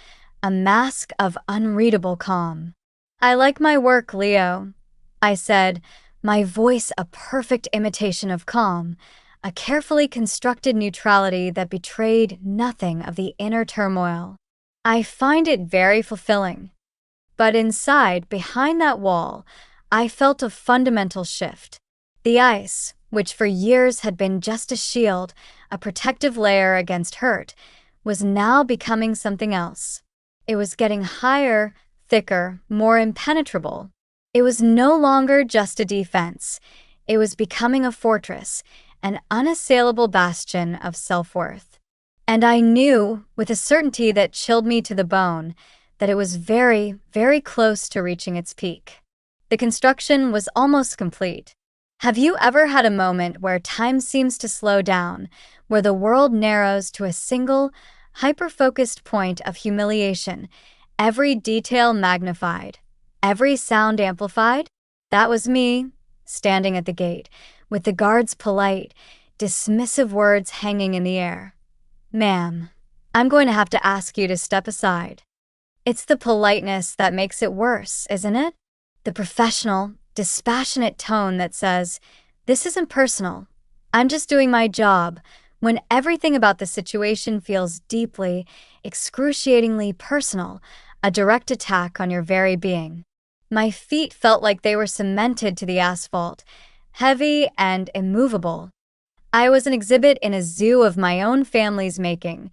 a mask of unreadable calm. "I like my work, Leo," I said, my voice a perfect imitation of calm, a carefully constructed neutrality that betrayed nothing of the inner turmoil. I find it very fulfilling. But inside, behind that wall, I felt a fundamental shift. The ice, which for years had been just a shield, a protective layer against hurt, was now becoming something else. It was getting higher, thicker, more impenetrable. It was no longer just a defense. It was becoming a fortress, an unassailable bastion of self-worth. And I knew, with a certainty that chilled me to the bone, that it was very, very close to reaching its peak. The construction was almost complete. Have you ever had a moment where time seems to slow down, where the world narrows to a single, hyper-focused point of humiliation, every detail magnified, every sound amplified? That was me, standing at the gate, with the guard's polite, dismissive words hanging in the air. "Ma'am, I'm going to have to ask you to step aside." It's the politeness that makes it worse, isn't it? The professional, dispassionate tone that says, "This isn't personal. I'm just doing my job," when everything about the situation feels deeply, excruciatingly personal, a direct attack on your very being. My feet felt like they were cemented to the asphalt, heavy and immovable. I was an exhibit in a zoo of my own family's making,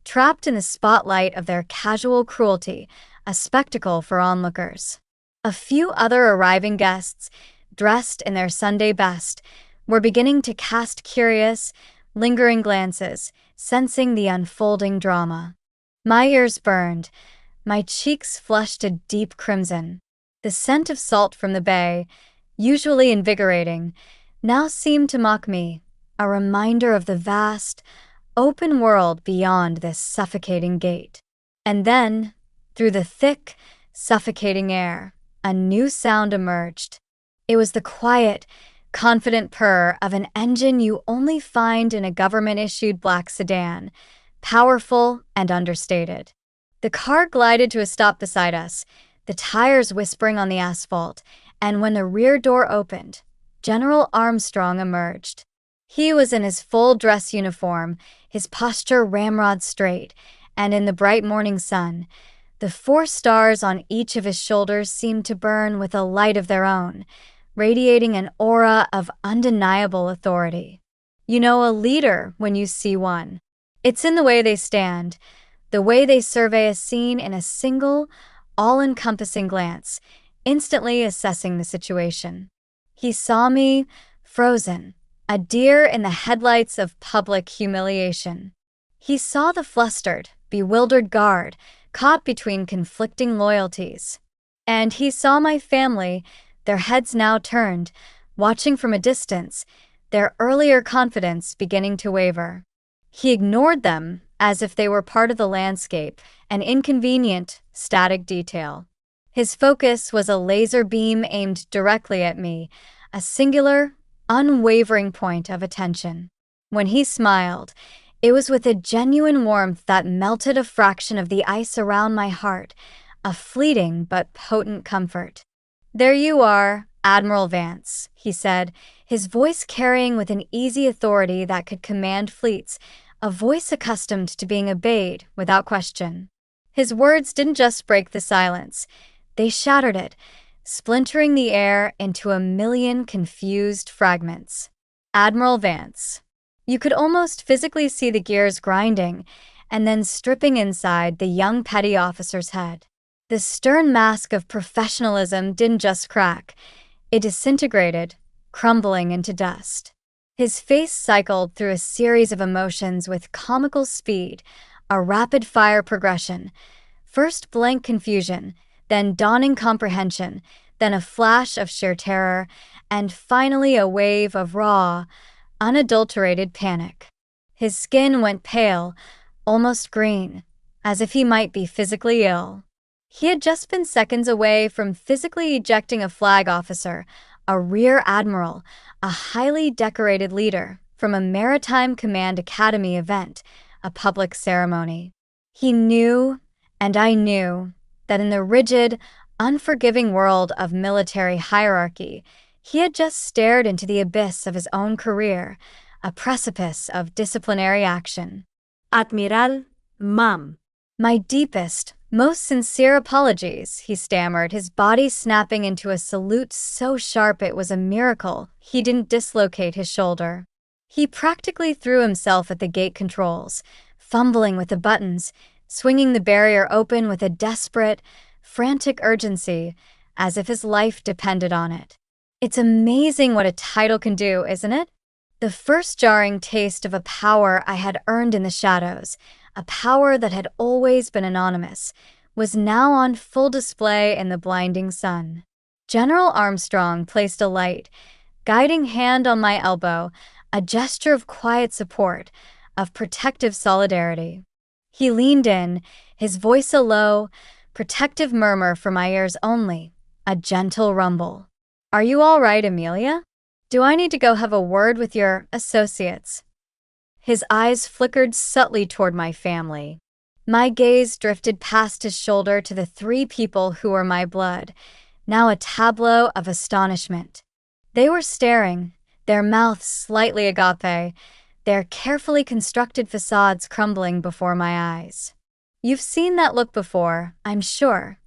trapped in the spotlight of their casual cruelty, a spectacle for onlookers. A few other arriving guests, dressed in their Sunday best, were beginning to cast curious, lingering glances, sensing the unfolding drama. My ears burned, my cheeks flushed a deep crimson. The scent of salt from the bay, usually invigorating, now seemed to mock me, a reminder of the vast, open world beyond this suffocating gate. And then, through the thick, suffocating air, a new sound emerged. It was the quiet, confident purr of an engine you only find in a government-issued black sedan, powerful and understated. The car glided to a stop beside us, the tires whispering on the asphalt, and when the rear door opened, General Armstrong emerged. He was in his full dress uniform, his posture ramrod straight, and in the bright morning sun, the 4 stars on each of his shoulders seemed to burn with a light of their own, radiating an aura of undeniable authority. You know a leader when you see one. It's in the way they stand, the way they survey a scene in a single, all-encompassing glance, instantly assessing the situation. He saw me, frozen, a deer in the headlights of public humiliation. He saw the flustered, bewildered guard, caught between conflicting loyalties. And he saw my family, their heads now turned, watching from a distance, their earlier confidence beginning to waver. He ignored them as if they were part of the landscape, an inconvenient, static detail. His focus was a laser beam aimed directly at me, a singular, unwavering point of attention. When he smiled, it was with a genuine warmth that melted a fraction of the ice around my heart, a fleeting but potent comfort. "There you are, Admiral Vance," he said, his voice carrying with an easy authority that could command fleets, a voice accustomed to being obeyed without question. His words didn't just break the silence, they shattered it, splintering the air into a million confused fragments. Admiral Vance. You could almost physically see the gears grinding, and then stripping inside the young petty officer's head. The stern mask of professionalism didn't just crack, it disintegrated, crumbling into dust. His face cycled through a series of emotions with comical speed, a rapid-fire progression. First blank confusion, then dawning comprehension, then a flash of sheer terror, and finally a wave of raw, unadulterated panic. His skin went pale, almost green, as if he might be physically ill. He had just been seconds away from physically ejecting a flag officer, a rear admiral, a highly decorated leader, from a Maritime Command Academy event, a public ceremony. He knew, and I knew, that in the rigid, unforgiving world of military hierarchy, he had just stared into the abyss of his own career, a precipice of disciplinary action. Admiral, ma'am. My deepest, most sincere apologies, he stammered, his body snapping into a salute so sharp it was a miracle he didn't dislocate his shoulder. He practically threw himself at the gate controls, fumbling with the buttons, swinging the barrier open with a desperate, frantic urgency, as if his life depended on it. It's amazing what a title can do, isn't it? The first jarring taste of a power I had earned in the shadows, a power that had always been anonymous, was now on full display in the blinding sun. General Armstrong placed a light, guiding hand on my elbow, a gesture of quiet support, of protective solidarity. He leaned in, his voice a low, protective murmur for my ears only, a gentle rumble. "Are you all right, Amelia? Do I need to go have a word with your associates?" His eyes flickered subtly toward my family. My gaze drifted past his shoulder to the three people who were my blood, now a tableau of astonishment. They were staring, their mouths slightly agape, their carefully constructed facades crumbling before my eyes. You've seen that look before, I'm sure.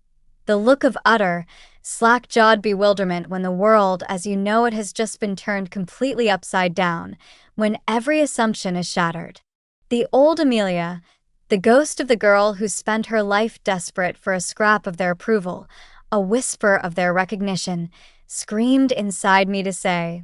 The look of utter, slack-jawed bewilderment when the world as you know it has just been turned completely upside down, when every assumption is shattered. The old Amelia, the ghost of the girl who spent her life desperate for a scrap of their approval, a whisper of their recognition, screamed inside me to say,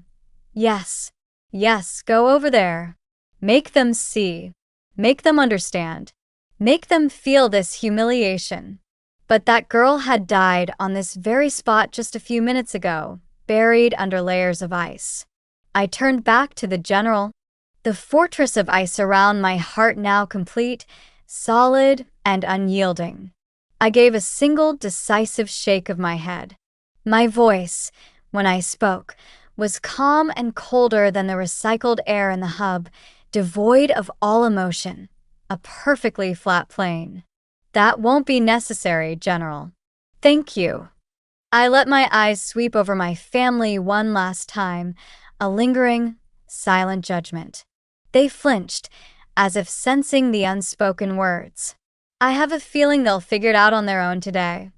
"Yes, yes, go over there. Make them see. Make them understand. Make them feel this humiliation." But that girl had died on this very spot just a few minutes ago, buried under layers of ice. I turned back to the general, the fortress of ice around my heart now complete, solid, and unyielding. I gave a single decisive shake of my head. My voice, when I spoke, was calm and colder than the recycled air in the hub, devoid of all emotion, a perfectly flat plane. "That won't be necessary, General. Thank you." I let my eyes sweep over my family one last time, a lingering, silent judgment. They flinched, as if sensing the unspoken words. I have a feeling they'll figure it out on their own today.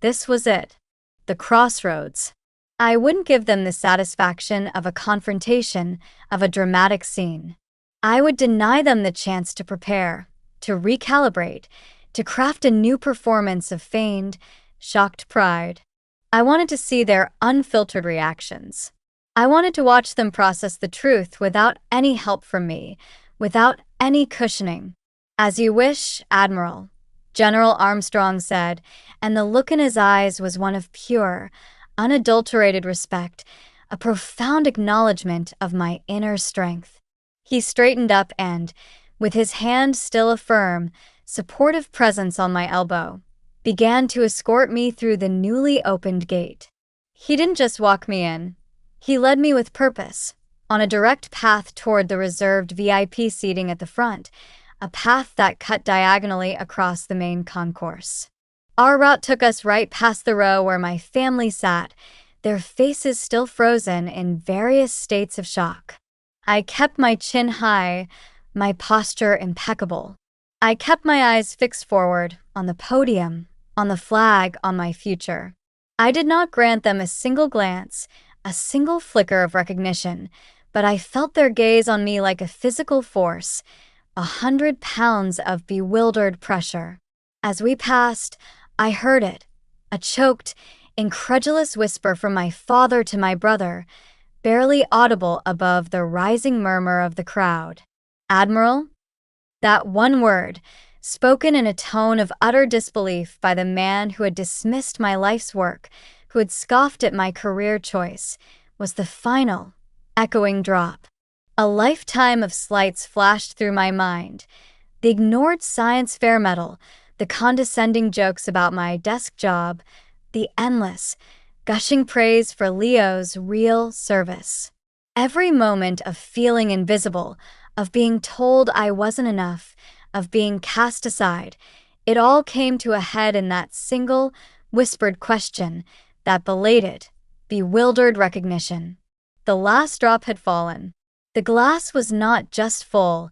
This was it. The crossroads. I wouldn't give them the satisfaction of a confrontation, of a dramatic scene. I would deny them the chance to prepare, to recalibrate, to craft a new performance of feigned, shocked pride. I wanted to see their unfiltered reactions. I wanted to watch them process the truth without any help from me, without any cushioning. "As you wish, Admiral," General Armstrong said, and the look in his eyes was one of pure, unadulterated respect, a profound acknowledgement of my inner strength. He straightened up and, with his hand still a firm, supportive presence on my elbow, began to escort me through the newly opened gate. He didn't just walk me in. He led me with purpose, on a direct path toward the reserved VIP seating at the front, a path that cut diagonally across the main concourse. Our route took us right past the row where my family sat, their faces still frozen in various states of shock. I kept my chin high, my posture impeccable. I kept my eyes fixed forward, on the podium, on the flag, on my future. I did not grant them a single glance, a single flicker of recognition, but I felt their gaze on me like a physical force, 100 pounds of bewildered pressure. As we passed, I heard it, a choked, incredulous whisper from my father to my brother, barely audible above the rising murmur of the crowd. "Admiral?" That one word, spoken in a tone of utter disbelief by the man who had dismissed my life's work, who had scoffed at my career choice, was the final, echoing drop. A lifetime of slights flashed through my mind. The ignored science fair medal, the condescending jokes about my desk job, the endless, gushing praise for Leo's real service. Every moment of feeling invisible, of being told I wasn't enough, of being cast aside, it all came to a head in that single, whispered question, that belated, bewildered recognition. The last drop had fallen. The glass was not just full,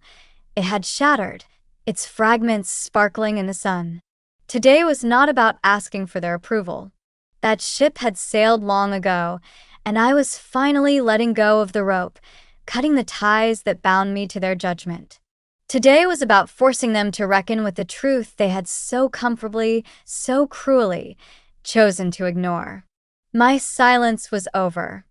it had shattered, its fragments sparkling in the sun. Today was not about asking for their approval. That ship had sailed long ago, and I was finally letting go of the rope, cutting the ties that bound me to their judgment. Today was about forcing them to reckon with the truth they had so comfortably, so cruelly, chosen to ignore. My silence was over,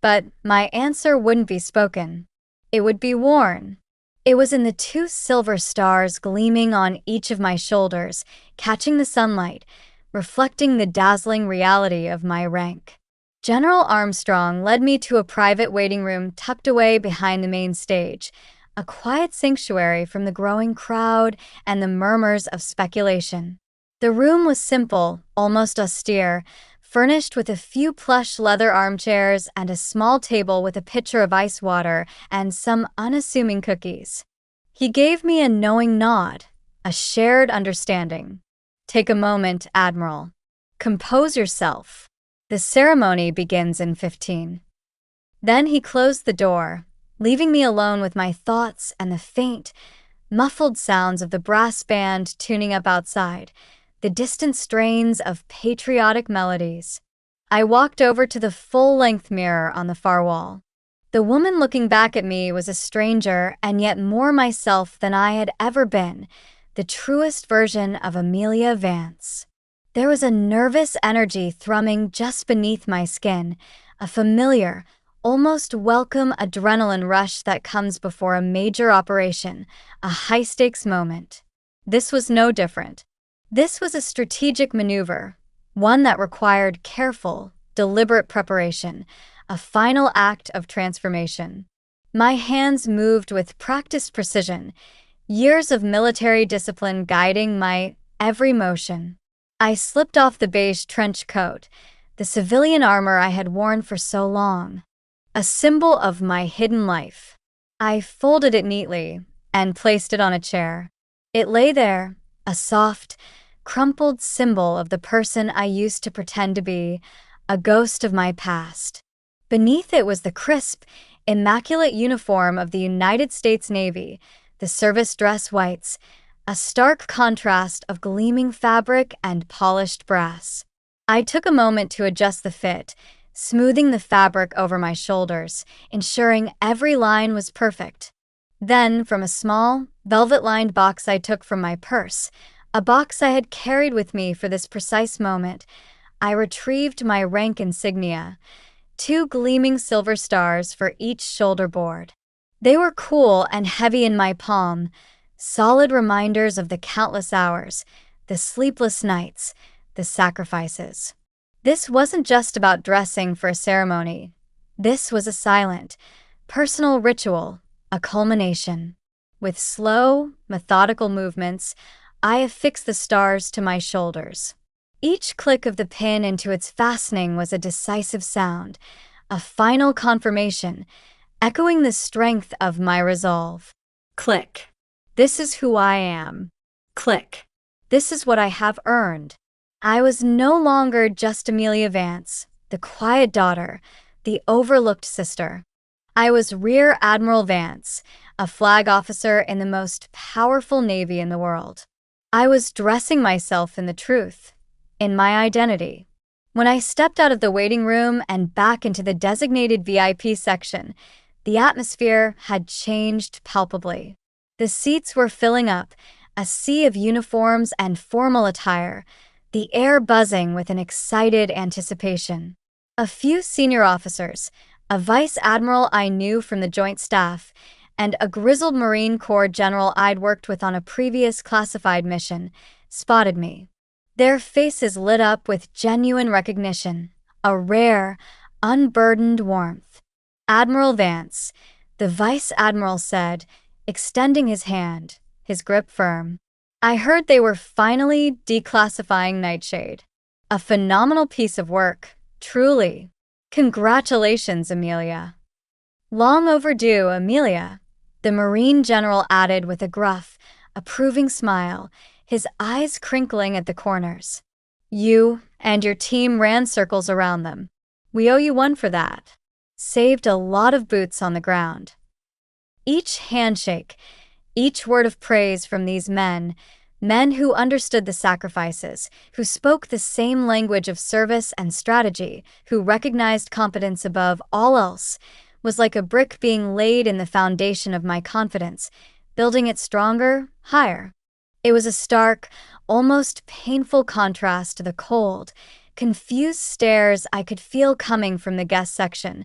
but my answer wouldn't be spoken. It would be worn. It was in the two silver stars gleaming on each of my shoulders, catching the sunlight, reflecting the dazzling reality of my rank. General Armstrong led me to a private waiting room tucked away behind the main stage, a quiet sanctuary from the growing crowd and the murmurs of speculation. The room was simple, almost austere, furnished with a few plush leather armchairs and a small table with a pitcher of ice water and some unassuming cookies. He gave me a knowing nod, a shared understanding. "Take a moment, Admiral. Compose yourself. The ceremony begins in 15. Then he closed the door, leaving me alone with my thoughts and the faint, muffled sounds of the brass band tuning up outside, the distant strains of patriotic melodies. I walked over to the full-length mirror on the far wall. The woman looking back at me was a stranger and yet more myself than I had ever been, the truest version of Amelia Vance. There was a nervous energy thrumming just beneath my skin, a familiar, almost welcome adrenaline rush that comes before a major operation, a high-stakes moment. This was no different. This was a strategic maneuver, one that required careful, deliberate preparation, a final act of transformation. My hands moved with practiced precision, years of military discipline guiding my every motion. I slipped off the beige trench coat, the civilian armor I had worn for so long, a symbol of my hidden life. I folded it neatly and placed it on a chair. It lay there, a soft, crumpled symbol of the person I used to pretend to be, a ghost of my past. Beneath it was the crisp, immaculate uniform of the United States Navy, the service dress whites, a stark contrast of gleaming fabric and polished brass. I took a moment to adjust the fit, smoothing the fabric over my shoulders, ensuring every line was perfect. Then, from a small, velvet-lined box I took from my purse, a box I had carried with me for this precise moment, I retrieved my rank insignia, 2 gleaming silver stars for each shoulder board. They were cool and heavy in my palm, solid reminders of the countless hours, the sleepless nights, the sacrifices. This wasn't just about dressing for a ceremony. This was a silent, personal ritual, a culmination. With slow, methodical movements, I affixed the stars to my shoulders. Each click of the pin into its fastening was a decisive sound, a final confirmation, echoing the strength of my resolve. Click. This is who I am. Click. This is what I have earned. I was no longer just Amelia Vance, the quiet daughter, the overlooked sister. I was Rear Admiral Vance, a flag officer in the most powerful navy in the world. I was dressing myself in the truth, in my identity. When I stepped out of the waiting room and back into the designated VIP section, the atmosphere had changed palpably. The seats were filling up, a sea of uniforms and formal attire, the air buzzing with an excited anticipation. A few senior officers, a vice admiral I knew from the Joint Staff, and a grizzled Marine Corps general I'd worked with on a previous classified mission, spotted me. Their faces lit up with genuine recognition, a rare, unburdened warmth. "Admiral Vance," the vice admiral said, extending his hand, his grip firm. I heard they were finally declassifying Nightshade. A phenomenal piece of work, truly. Congratulations, Amelia. Long overdue, Amelia, the Marine general added with a gruff, approving smile, his eyes crinkling at the corners. You and your team ran circles around them. We owe you one for that. Saved a lot of boots on the ground. Each handshake, each word of praise from these men, men who understood the sacrifices, who spoke the same language of service and strategy, who recognized competence above all else, was like a brick being laid in the foundation of my confidence, building it stronger, higher. It was a stark, almost painful contrast to the cold, confused stares I could feel coming from the guest section,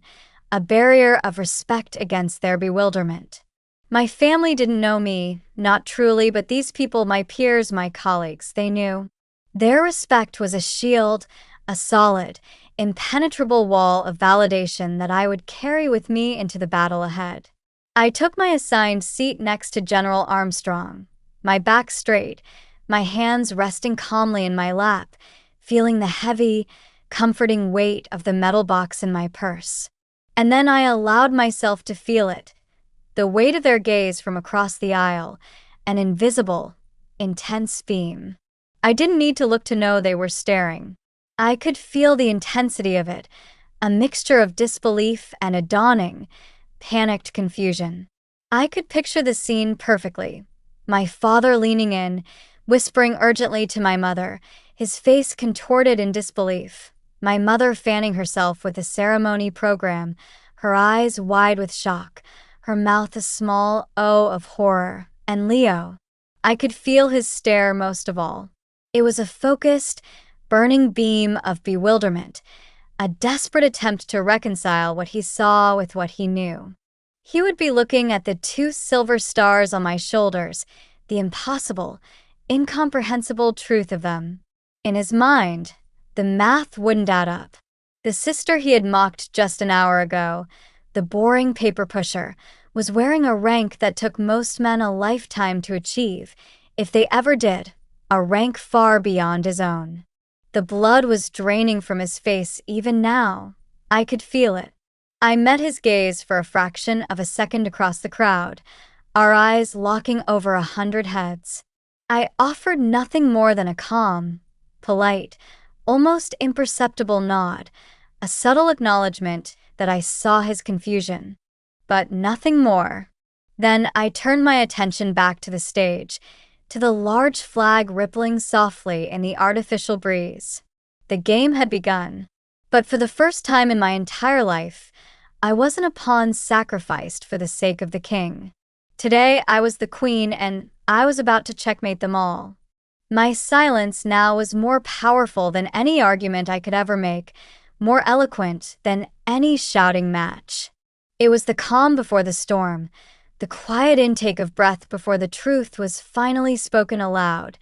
a barrier of respect against their bewilderment. My family didn't know me, not truly, but these people, my peers, my colleagues, they knew. Their respect was a shield, a solid, impenetrable wall of validation that I would carry with me into the battle ahead. I took my assigned seat next to General Armstrong, my back straight, my hands resting calmly in my lap, feeling the heavy, comforting weight of the metal box in my purse. And then I allowed myself to feel it, the weight of their gaze from across the aisle, an invisible, intense beam. I didn't need to look to know they were staring. I could feel the intensity of it, a mixture of disbelief and a dawning, panicked confusion. I could picture the scene perfectly. My father leaning in, whispering urgently to my mother, his face contorted in disbelief. My mother fanning herself with the ceremony program, her eyes wide with shock, her mouth a small O of horror. And Leo. I could feel his stare most of all. It was a focused, burning beam of bewilderment, a desperate attempt to reconcile what he saw with what he knew. He would be looking at the 2 silver stars on my shoulders, the impossible, incomprehensible truth of them. In his mind, the math wouldn't add up. The sister he had mocked just an hour ago, the boring paper pusher, was wearing a rank that took most men a lifetime to achieve, if they ever did, a rank far beyond his own. The blood was draining from his face even now. I could feel it. I met his gaze for a fraction of a second across the crowd, our eyes locking over 100 heads. I offered nothing more than a calm, polite, almost imperceptible nod, a subtle acknowledgement that I saw his confusion, but nothing more. Then I turned my attention back to the stage, to the large flag rippling softly in the artificial breeze. The game had begun, but for the first time in my entire life, I wasn't a pawn sacrificed for the sake of the king. Today I was the queen, and I was about to checkmate them all. My silence now was more powerful than any argument I could ever make, more eloquent than any shouting match. It was the calm before the storm, the quiet intake of breath before the truth was finally spoken aloud,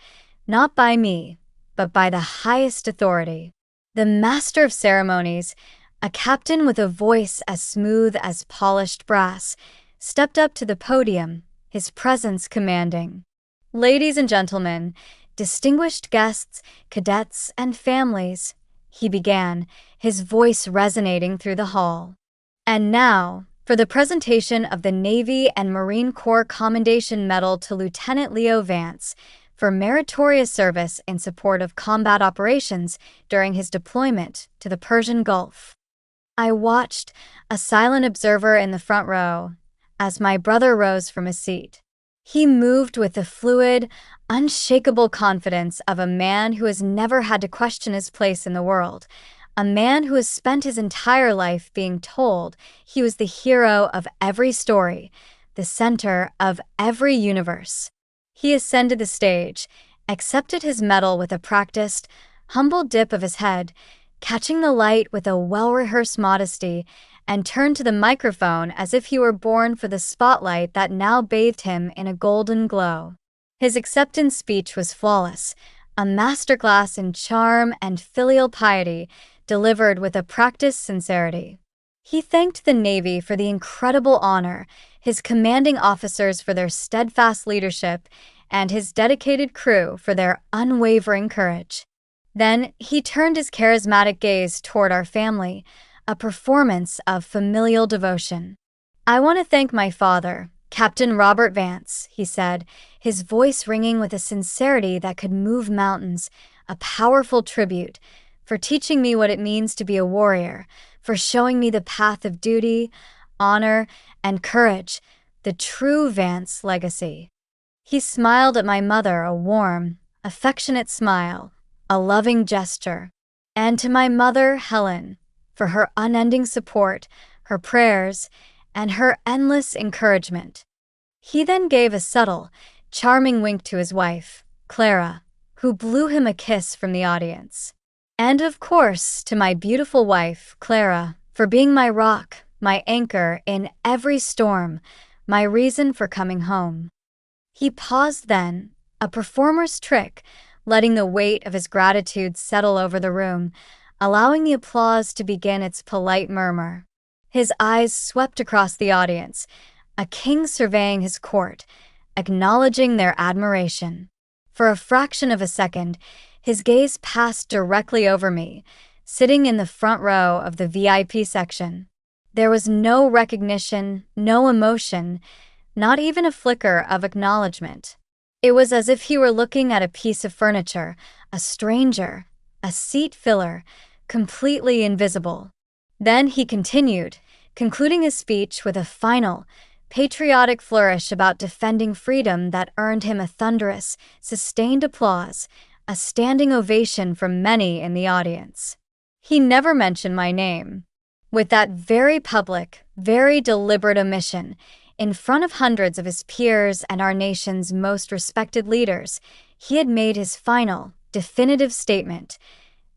not by me, but by the highest authority. The master of ceremonies, a captain with a voice as smooth as polished brass, stepped up to the podium, his presence commanding. "Ladies and gentlemen, distinguished guests, cadets, and families," he began, his voice resonating through the hall. "And now, for the presentation of the Navy and Marine Corps Commendation Medal to Lieutenant Leo Vance for meritorious service in support of combat operations during his deployment to the Persian Gulf." I watched, a silent observer in the front row, as my brother rose from his seat. He moved with the fluid, unshakable confidence of a man who has never had to question his place in the world, a man who has spent his entire life being told he was the hero of every story, the center of every universe. He ascended the stage, accepted his medal with a practiced, humble dip of his head, catching the light with a well-rehearsed modesty, and turned to the microphone as if he were born for the spotlight that now bathed him in a golden glow. His acceptance speech was flawless, a masterclass in charm and filial piety delivered with a practiced sincerity. He thanked the Navy for the incredible honor, his commanding officers for their steadfast leadership, and his dedicated crew for their unwavering courage. Then he turned his charismatic gaze toward our family, a performance of familial devotion. "I want to thank my father, Captain Robert Vance," he said, his voice ringing with a sincerity that could move mountains, a powerful tribute, "for teaching me what it means to be a warrior, for showing me the path of duty, honor, and courage, the true Vance legacy. He smiled at my mother, a warm, affectionate smile, a loving gesture, and to my mother, Helen, for her unending support, her prayers, and her endless encouragement. He then gave a subtle, charming wink to his wife, Clara, who blew him a kiss from the audience. And of course, to my beautiful wife, Clara, for being my rock, my anchor in every storm, my reason for coming home. He paused then, a performer's trick, letting the weight of his gratitude settle over the room, allowing the applause to begin its polite murmur. His eyes swept across the audience, a king surveying his court, acknowledging their admiration. For a fraction of a second, his gaze passed directly over me, sitting in the front row of the VIP section. There was no recognition, no emotion, not even a flicker of acknowledgement. It was as if he were looking at a piece of furniture, a stranger, a seat filler, completely invisible. Then he continued, concluding his speech with a final, patriotic flourish about defending freedom that earned him a thunderous, sustained applause, a standing ovation from many in the audience. He never mentioned my name. With that very public, very deliberate omission, in front of hundreds of his peers and our nation's most respected leaders, he had made his final, definitive statement.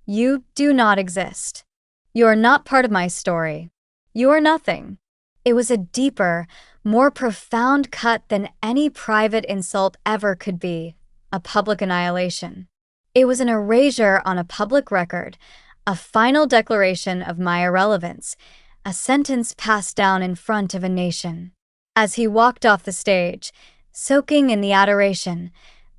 You do not exist. You are not part of my story. You are nothing. It was a deeper, more profound cut than any private insult ever could be, a public annihilation. It was an erasure on a public record, a final declaration of my irrelevance, a sentence passed down in front of a nation. As he walked off the stage, soaking in the adoration,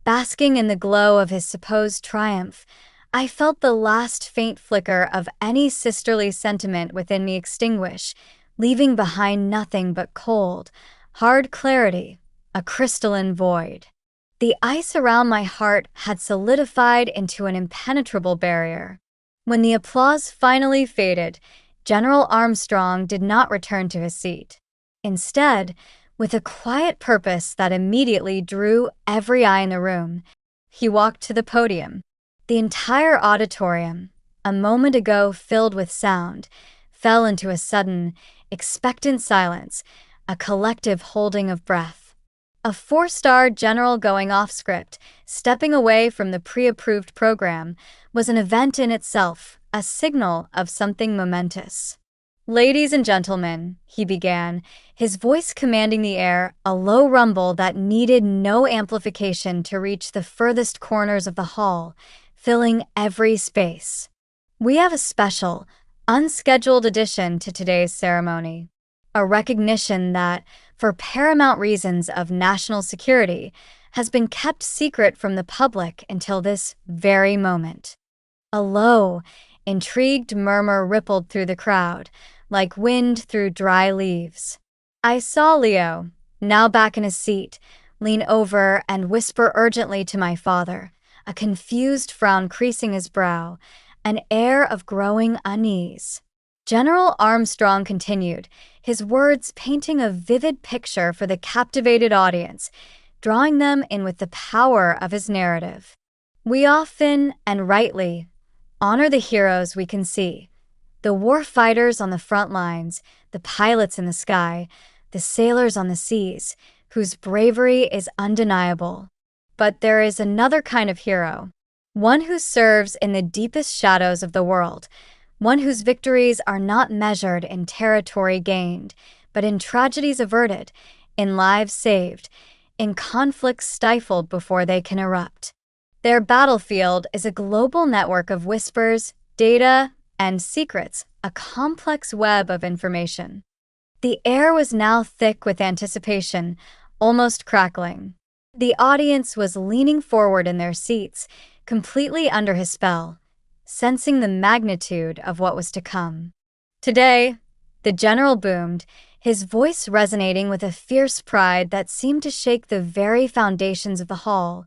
basking in the glow of his supposed triumph, I felt the last faint flicker of any sisterly sentiment within me extinguish, leaving behind nothing but cold, hard clarity, a crystalline void. The ice around my heart had solidified into an impenetrable barrier. When the applause finally faded, General Armstrong did not return to his seat. Instead, with a quiet purpose that immediately drew every eye in the room, he walked to the podium. The entire auditorium, a moment ago filled with sound, fell into a sudden, expectant silence, a collective holding of breath. A 4-star general going off script, stepping away from the pre-approved program, was an event in itself, a signal of something momentous. Ladies and gentlemen, he began, his voice commanding the air, a low rumble that needed no amplification to reach the furthest corners of the hall, filling every space. We have a special, unscheduled addition to today's ceremony. A recognition that, for paramount reasons of national security, has been kept secret from the public until this very moment. A low, intrigued murmur rippled through the crowd, like wind through dry leaves. I saw Leo, now back in his seat, lean over and whisper urgently to my father, a confused frown creasing his brow, an air of growing unease. General Armstrong continued, his words painting a vivid picture for the captivated audience, drawing them in with the power of his narrative. We often, and rightly, honor the heroes we can see, the war fighters on the front lines, the pilots in the sky, the sailors on the seas, whose bravery is undeniable. But there is another kind of hero, one who serves in the deepest shadows of the world, one whose victories are not measured in territory gained, but in tragedies averted, in lives saved, in conflicts stifled before they can erupt. Their battlefield is a global network of whispers, data, and secrets, a complex web of information. The air was now thick with anticipation, almost crackling. The audience was leaning forward in their seats, completely under his spell, sensing the magnitude of what was to come. Today, the general boomed, his voice resonating with a fierce pride that seemed to shake the very foundations of the hall.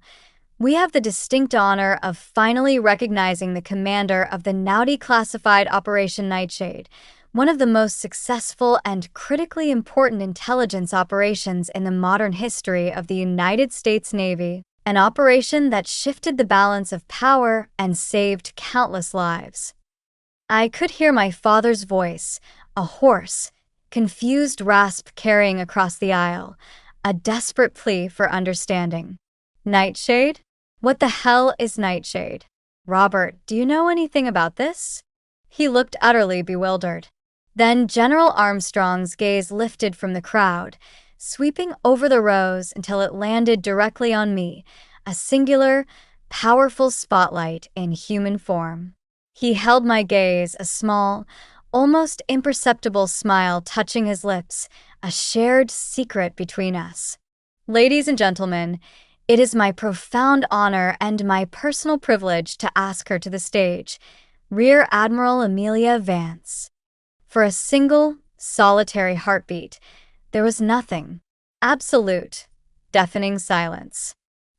We have the distinct honor of finally recognizing the commander of the now declassified Operation Nightshade, one of the most successful and critically important intelligence operations in the modern history of the United States Navy, an operation that shifted the balance of power and saved countless lives. I could hear my father's voice, a hoarse, confused rasp carrying across the aisle, a desperate plea for understanding. Nightshade? What the hell is nightshade? Robert, do you know anything about this? He looked utterly bewildered. Then General Armstrong's gaze lifted from the crowd, sweeping over the rows until it landed directly on me, a singular, powerful spotlight in human form. He held my gaze, a small, almost imperceptible smile touching his lips, a shared secret between us. Ladies and gentlemen, it is my profound honor and my personal privilege to ask her to the stage, Rear Admiral Amelia Vance. For a single, solitary heartbeat, there was nothing. Absolute, deafening silence.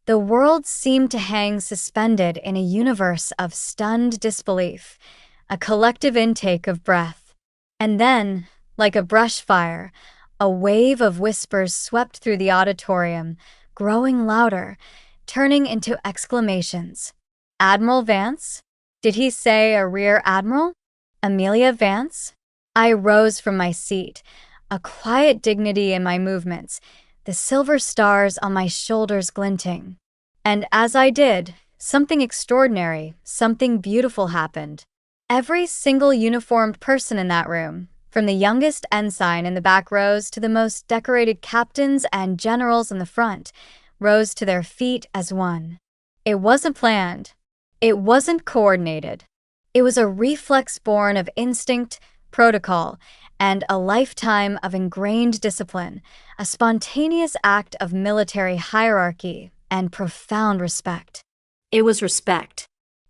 The world seemed to hang suspended in a universe of stunned disbelief, a collective intake of breath. And then, like a brush fire, a wave of whispers swept through the auditorium, growing louder, turning into exclamations. Admiral Vance? Did he say a rear admiral? Amelia Vance? I rose from my seat, a quiet dignity in my movements, the silver stars on my shoulders glinting. And as I did, something extraordinary, something beautiful happened. Every single uniformed person in that room, from the youngest ensign in the back rows to the most decorated captains and generals in the front, rose to their feet as one. It wasn't planned. It wasn't coordinated. It was a reflex born of instinct, protocol, and a lifetime of ingrained discipline, a spontaneous act of military hierarchy and profound respect. It was respect.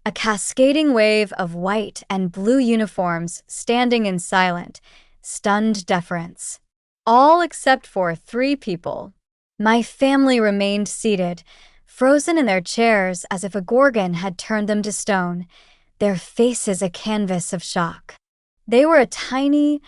A cascading wave of white and blue uniforms standing in silent, stunned deference. All except for 3 people. My family remained seated, frozen in their chairs as if a gorgon had turned them to stone, their faces a canvas of shock. They were a tiny,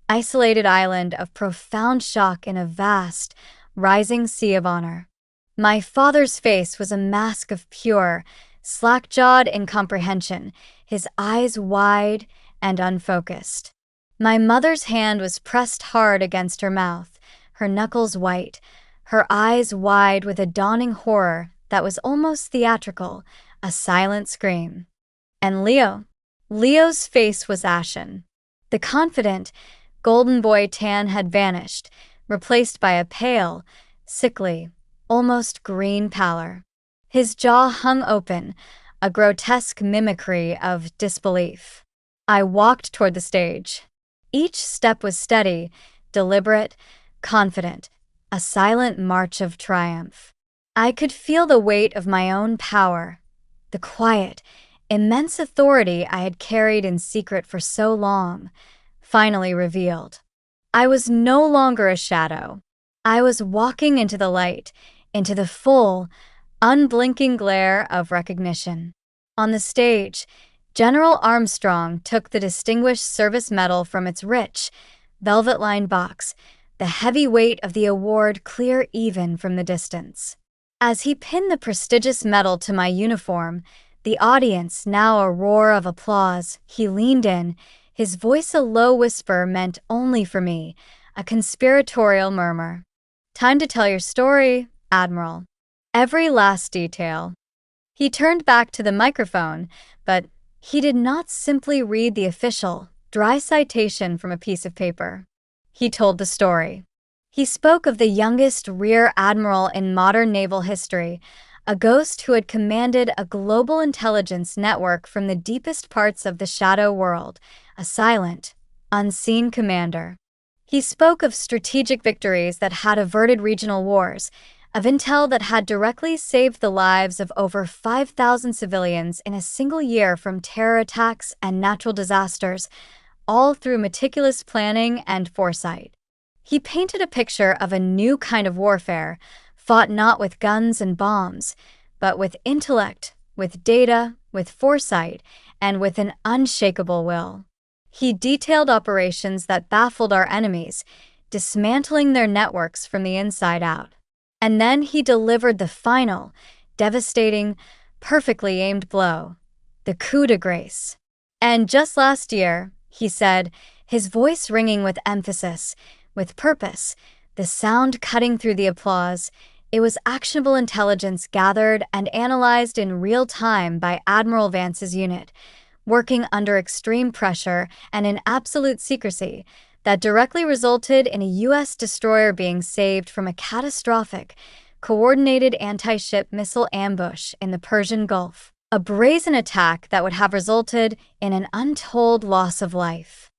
isolated island of profound shock in a vast, rising sea of honor. My father's face was a mask of pure, slack-jawed incomprehension, his eyes wide and unfocused. My mother's hand was pressed hard against her mouth, her knuckles white, her eyes wide with a dawning horror that was almost theatrical, a silent scream. And Leo's face was ashen. The confident, golden boy tan had vanished, replaced by a pale, sickly, almost green pallor. His jaw hung open, a grotesque mimicry of disbelief. I walked toward the stage. Each step was steady, deliberate, confident, a silent march of triumph. I could feel the weight of my own power, the quiet, immense authority I had carried in secret for so long, finally revealed. I was no longer a shadow. I was walking into the light, into the full, unblinking glare of recognition. On the stage, General Armstrong took the Distinguished Service Medal from its rich, velvet-lined box, the heavy weight of the award clear even from the distance. As he pinned the prestigious medal to my uniform, the audience now a roar of applause, he leaned in, his voice a low whisper meant only for me, a conspiratorial murmur. Time to tell your story, Admiral. Every last detail. He turned back to the microphone, but he did not simply read the official, dry citation from a piece of paper. He told the story. He spoke of the youngest rear admiral in modern naval history, a ghost who had commanded a global intelligence network from the deepest parts of the shadow world, a silent, unseen commander. He spoke of strategic victories that had averted regional wars, of intel that had directly saved the lives of over 5,000 civilians in a single year from terror attacks and natural disasters, all through meticulous planning and foresight. He painted a picture of a new kind of warfare, fought not with guns and bombs, but with intellect, with data, with foresight, and with an unshakable will. He detailed operations that baffled our enemies, dismantling their networks from the inside out. And then he delivered the final, devastating, perfectly aimed blow, the coup de grace. And just last year, he said, his voice ringing with emphasis, with purpose, the sound cutting through the applause, it was actionable intelligence gathered and analyzed in real time by Admiral Vance's unit, working under extreme pressure and in absolute secrecy, that directly resulted in a U.S. destroyer being saved from a catastrophic, coordinated anti-ship missile ambush in the Persian Gulf, a brazen attack that would have resulted in an untold loss of life.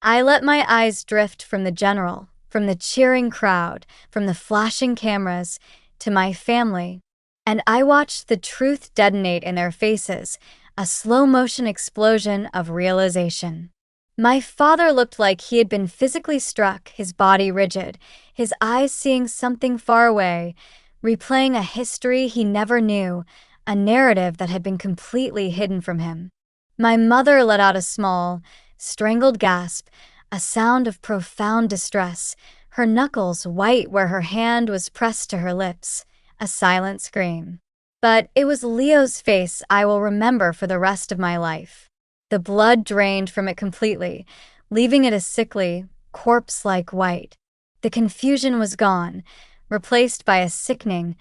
I let my eyes drift from the general, from the cheering crowd, from the flashing cameras, to my family, and I watched the truth detonate in their faces, a slow-motion explosion of realization. My father looked like he had been physically struck, his body rigid, his eyes seeing something far away, replaying a history he never knew, a narrative that had been completely hidden from him. My mother let out a small, strangled gasp, a sound of profound distress, her knuckles white where her hand was pressed to her lips, a silent scream. But it was Leo's face I will remember for the rest of my life. The blood drained from it completely, leaving it a sickly, corpse-like white. The confusion was gone, replaced by a sickening,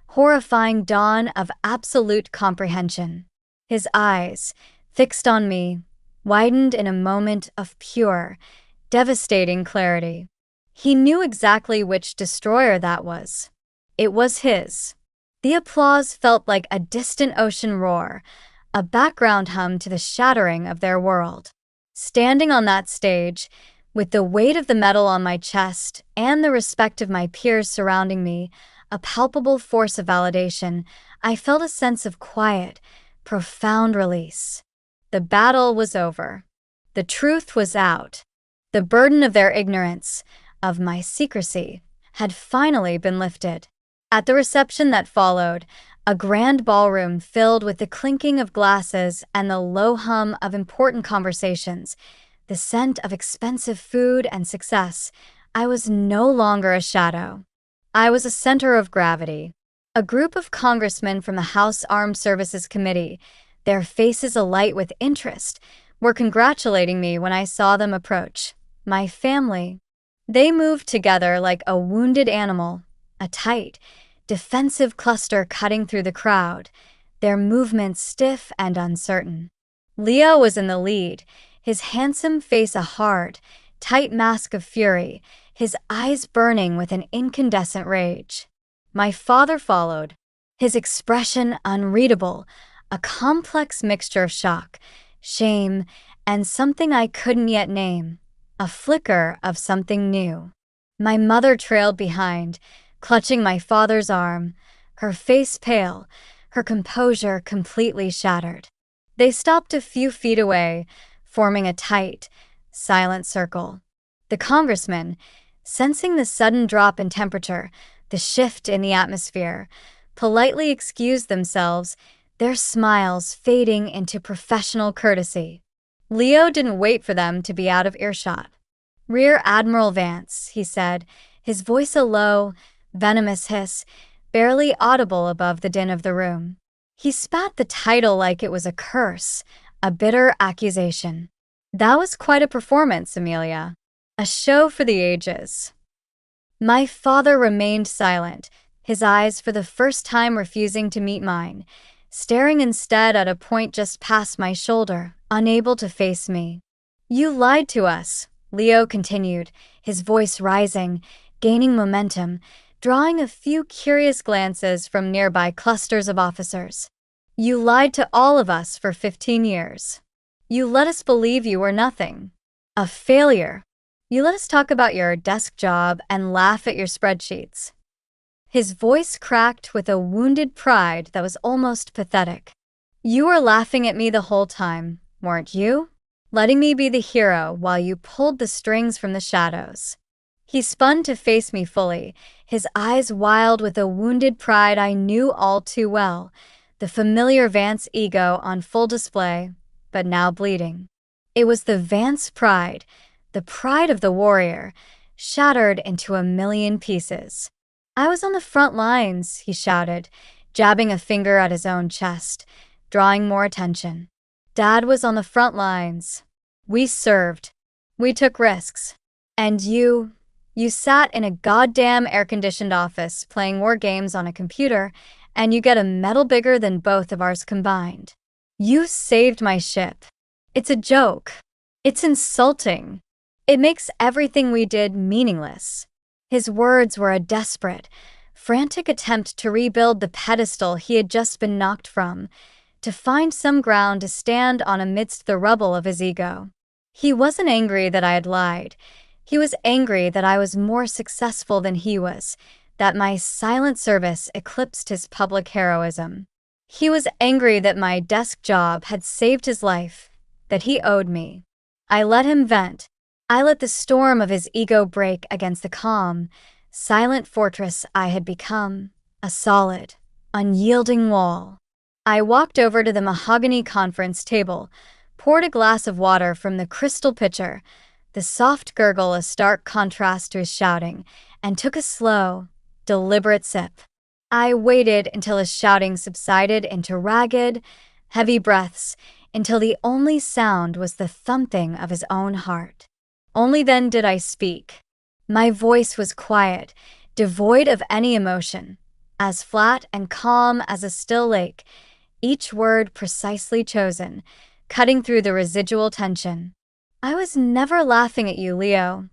horrifying dawn of absolute comprehension. His eyes, fixed on me, widened in a moment of pure, devastating clarity. He knew exactly which destroyer that was. It was his. The applause felt like a distant ocean roar, a background hum to the shattering of their world. Standing on that stage, with the weight of the medal on my chest and the respect of my peers surrounding me, a palpable force of validation, I felt a sense of quiet, profound release. The battle was over. The truth was out. The burden of their ignorance, of my secrecy, had finally been lifted. At the reception that followed, a grand ballroom filled with the clinking of glasses and the low hum of important conversations, the scent of expensive food and success, I was no longer a shadow. I was a center of gravity. A group of congressmen from the House Armed Services Committee, their faces alight with interest, were congratulating me when I saw them approach. My family. They moved together like a wounded animal, a tight, defensive cluster cutting through the crowd, their movements stiff and uncertain. Leo was in the lead, his handsome face a hard, tight mask of fury, his eyes burning with an incandescent rage. My father followed, his expression unreadable, a complex mixture of shock, shame, and something I couldn't yet name, a flicker of something new. My mother trailed behind, clutching my father's arm, her face pale, her composure completely shattered. They stopped a few feet away, forming a tight, silent circle. The congressman, sensing the sudden drop in temperature, the shift in the atmosphere, politely excused themselves, their smiles fading into professional courtesy. Leo didn't wait for them to be out of earshot. "Rear Admiral Vance," he said, his voice a low, venomous hiss, barely audible above the din of the room. He spat the title like it was a curse, a bitter accusation. That was quite a performance, Amelia. A show for the ages. My father remained silent, his eyes for the first time refusing to meet mine, staring instead at a point just past my shoulder, unable to face me. "You lied to us," Leo continued, his voice rising, gaining momentum, drawing a few curious glances from nearby clusters of officers. "You lied to all of us for 15 years. You let us believe you were nothing. A failure. You let us talk about your desk job and laugh at your spreadsheets." His voice cracked with a wounded pride that was almost pathetic. "You were laughing at me the whole time, weren't you? Letting me be the hero while you pulled the strings from the shadows." He spun to face me fully, his eyes wild with a wounded pride I knew all too well, the familiar Vance ego on full display, but now bleeding. It was the Vance pride, the pride of the warrior, shattered into a million pieces. I was on the front lines, he shouted, jabbing a finger at his own chest, drawing more attention. Dad was on the front lines. We served. We took risks. And you sat in a goddamn air-conditioned office playing war games on a computer, and you get a medal bigger than both of ours combined. You saved my ship. It's a joke. It's insulting. It makes everything we did meaningless. His words were a desperate, frantic attempt to rebuild the pedestal he had just been knocked from, to find some ground to stand on amidst the rubble of his ego. He wasn't angry that I had lied. He was angry that I was more successful than he was, that my silent service eclipsed his public heroism. He was angry that my desk job had saved his life, that he owed me. I let him vent. I let the storm of his ego break against the calm, silent fortress I had become, a solid, unyielding wall. I walked over to the mahogany conference table, poured a glass of water from the crystal pitcher, the soft gurgle a stark contrast to his shouting, and took a slow, deliberate sip. I waited until his shouting subsided into ragged, heavy breaths, until the only sound was the thumping of his own heart. Only then did I speak. My voice was quiet, devoid of any emotion, as flat and calm as a still lake, each word precisely chosen, cutting through the residual tension. I was never laughing at you, Leo,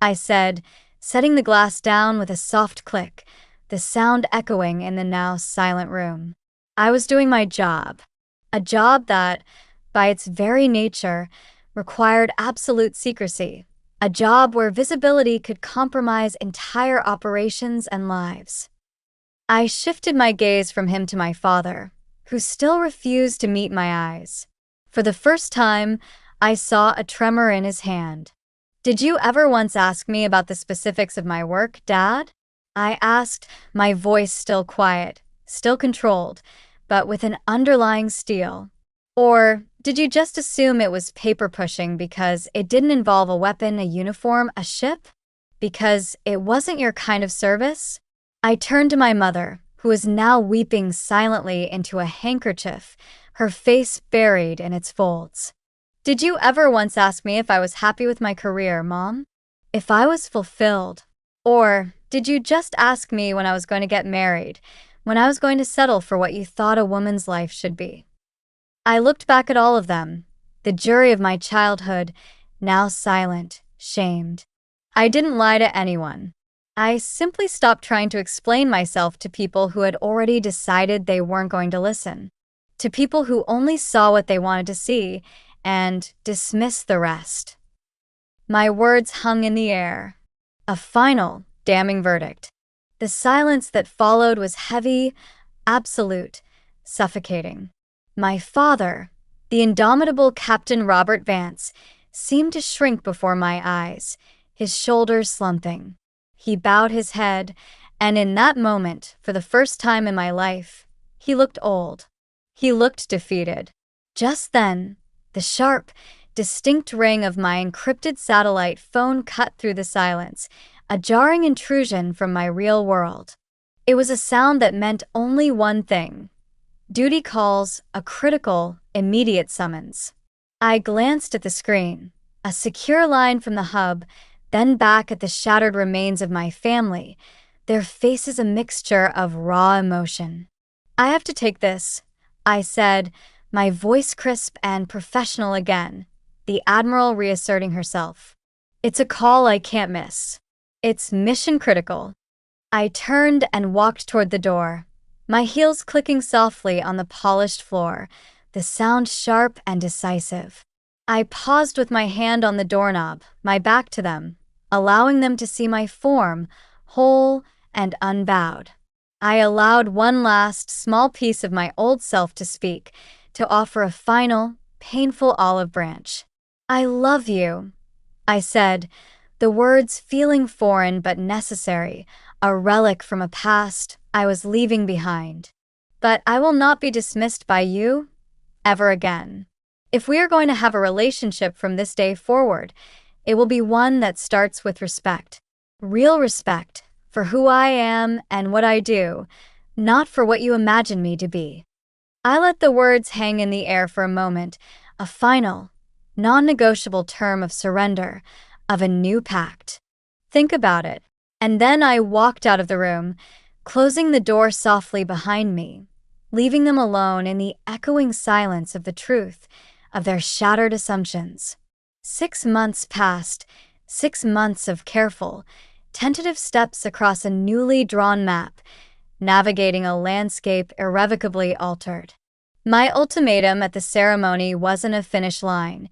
I said, setting the glass down with a soft click, the sound echoing in the now silent room. I was doing my job, a job that, by its very nature, required absolute secrecy, a job where visibility could compromise entire operations and lives. I shifted my gaze from him to my father, who still refused to meet my eyes. For the first time, I saw a tremor in his hand. Did you ever once ask me about the specifics of my work, Dad? I asked, my voice still quiet, still controlled, but with an underlying steel. Or did you just assume it was paper pushing because it didn't involve a weapon, a uniform, a ship? Because it wasn't your kind of service? I turned to my mother, who was now weeping silently into a handkerchief, her face buried in its folds. Did you ever once ask me if I was happy with my career, Mom? If I was fulfilled? Or did you just ask me when I was going to get married, when I was going to settle for what you thought a woman's life should be? I looked back at all of them, the jury of my childhood, now silent, shamed. I didn't lie to anyone. I simply stopped trying to explain myself to people who had already decided they weren't going to listen, to people who only saw what they wanted to see and dismissed the rest. My words hung in the air, a final, damning verdict. The silence that followed was heavy, absolute, suffocating. My father, the indomitable Captain Robert Vance, seemed to shrink before my eyes, his shoulders slumping. He bowed his head, and in that moment, for the first time in my life, he looked old. He looked defeated. Just then, the sharp, distinct ring of my encrypted satellite phone cut through the silence, a jarring intrusion from my real world. It was a sound that meant only one thing. Duty calls, a critical, immediate summons. I glanced at the screen, a secure line from the hub, then back at the shattered remains of my family, their faces a mixture of raw emotion. I have to take this, I said, my voice crisp and professional again, the Admiral reasserting herself. It's a call I can't miss. It's mission critical. I turned and walked toward the door, my heels clicking softly on the polished floor, the sound sharp and decisive. I paused with my hand on the doorknob, my back to them, allowing them to see my form, whole and unbowed. I allowed one last, small piece of my old self to speak, to offer a final, painful olive branch. I love you, I said, the words feeling foreign but necessary, a relic from a past I was leaving behind. But I will not be dismissed by you ever again. If we are going to have a relationship from this day forward, it will be one that starts with respect. Real respect for who I am and what I do, not for what you imagine me to be. I let the words hang in the air for a moment, a final, non-negotiable term of surrender, of a new pact. Think about it. And then I walked out of the room, closing the door softly behind me, leaving them alone in the echoing silence of the truth of their shattered assumptions. 6 months passed, 6 months of careful, tentative steps across a newly drawn map, navigating a landscape irrevocably altered. My ultimatum at the ceremony wasn't a finish line.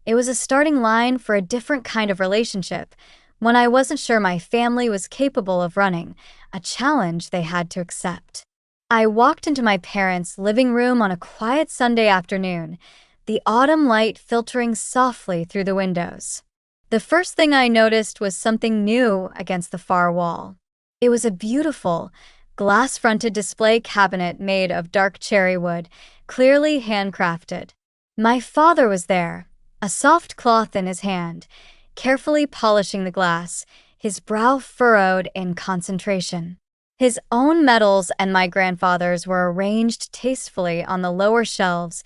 It was a starting line for a different kind of relationship, one I wasn't sure my family was capable of running, a challenge they had to accept. I walked into my parents' living room on a quiet Sunday afternoon, the autumn light filtering softly through the windows. The first thing I noticed was something new against the far wall. It was a beautiful, glass-fronted display cabinet made of dark cherry wood, clearly handcrafted. My father was there, a soft cloth in his hand, carefully polishing the glass, his brow furrowed in concentration. His own medals and my grandfather's were arranged tastefully on the lower shelves,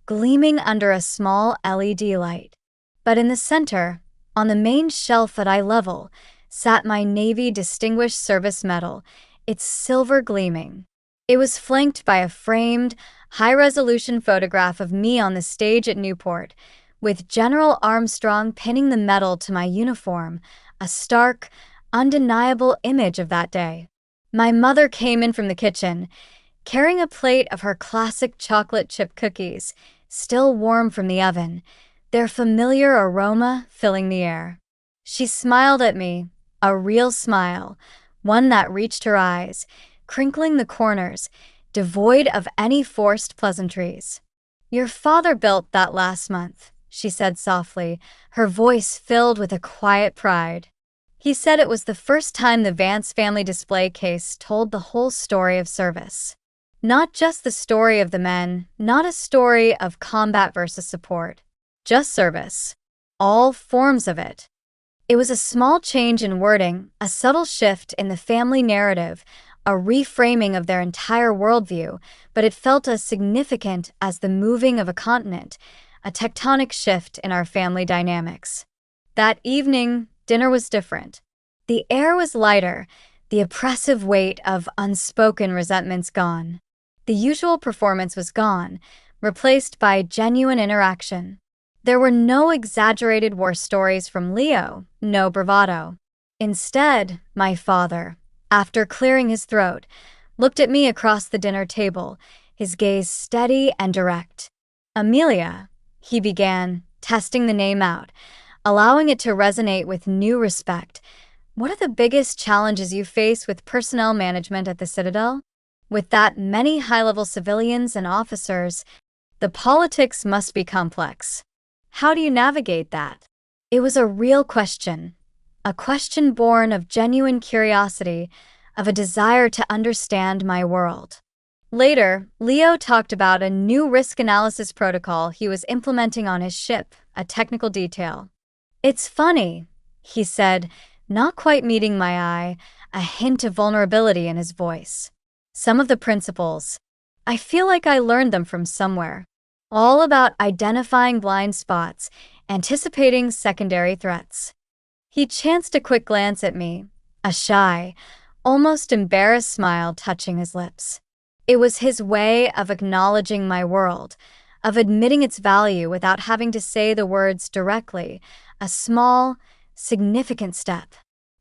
gleaming under a small LED light. But in the center, on the main shelf at eye level, sat my Navy Distinguished Service Medal, its silver gleaming. It was flanked by a framed, high-resolution photograph of me on the stage at Newport, with General Armstrong pinning the medal to my uniform, a stark, undeniable image of that day. My mother came in from the kitchen, carrying a plate of her classic chocolate chip cookies, still warm from the oven, their familiar aroma filling the air. She smiled at me, a real smile, one that reached her eyes, crinkling the corners, devoid of any forced pleasantries. "Your father built that last month," she said softly, her voice filled with a quiet pride. "He said it was the first time the Vance family display case told the whole story of service. Not just the story of the men, not a story of combat versus support. Just service. All forms of it." It was a small change in wording, a subtle shift in the family narrative, a reframing of their entire worldview, but it felt as significant as the moving of a continent, a tectonic shift in our family dynamics. That evening, dinner was different. The air was lighter, the oppressive weight of unspoken resentments gone. The usual performance was gone, replaced by genuine interaction. There were no exaggerated war stories from Leo, no bravado. Instead, my father, after clearing his throat, looked at me across the dinner table, his gaze steady and direct. "Amelia," he began, testing the name out, allowing it to resonate with new respect. "What are the biggest challenges you face with personnel management at the Citadel? With that many high-level civilians and officers, the politics must be complex. How do you navigate that?" It was a real question, a question born of genuine curiosity, of a desire to understand my world. Later, Leo talked about a new risk analysis protocol he was implementing on his ship, a technical detail. "It's funny," he said, not quite meeting my eye, a hint of vulnerability in his voice. "Some of the principles, I feel like I learned them from somewhere. All about identifying blind spots, anticipating secondary threats." He chanced a quick glance at me, a shy, almost embarrassed smile touching his lips. It was his way of acknowledging my world, of admitting its value without having to say the words directly, a small, significant step.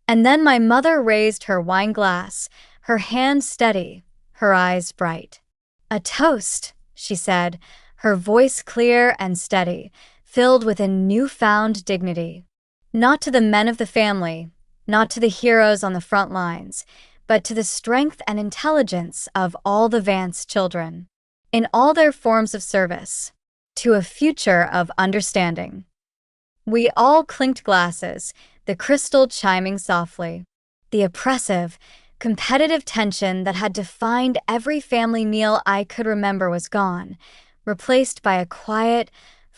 And then my mother raised her wine glass, her hand steady, her eyes bright. "A toast," she said, her voice clear and steady, filled with a newfound dignity. "Not to the men of the family, not to the heroes on the front lines, but to the strength and intelligence of all the Vance children, in all their forms of service, to a future of understanding." We all clinked glasses, the crystal chiming softly. The oppressive, competitive tension that had defined every family meal I could remember was gone, replaced by a quiet,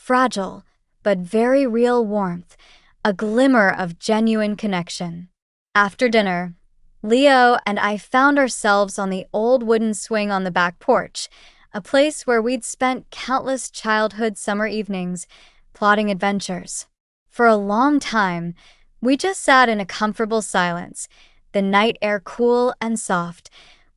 fragile, but very real warmth, a glimmer of genuine connection. After dinner, Leo and I found ourselves on the old wooden swing on the back porch, a place where we'd spent countless childhood summer evenings plotting adventures. For a long time, we just sat in a comfortable silence, the night air cool and soft,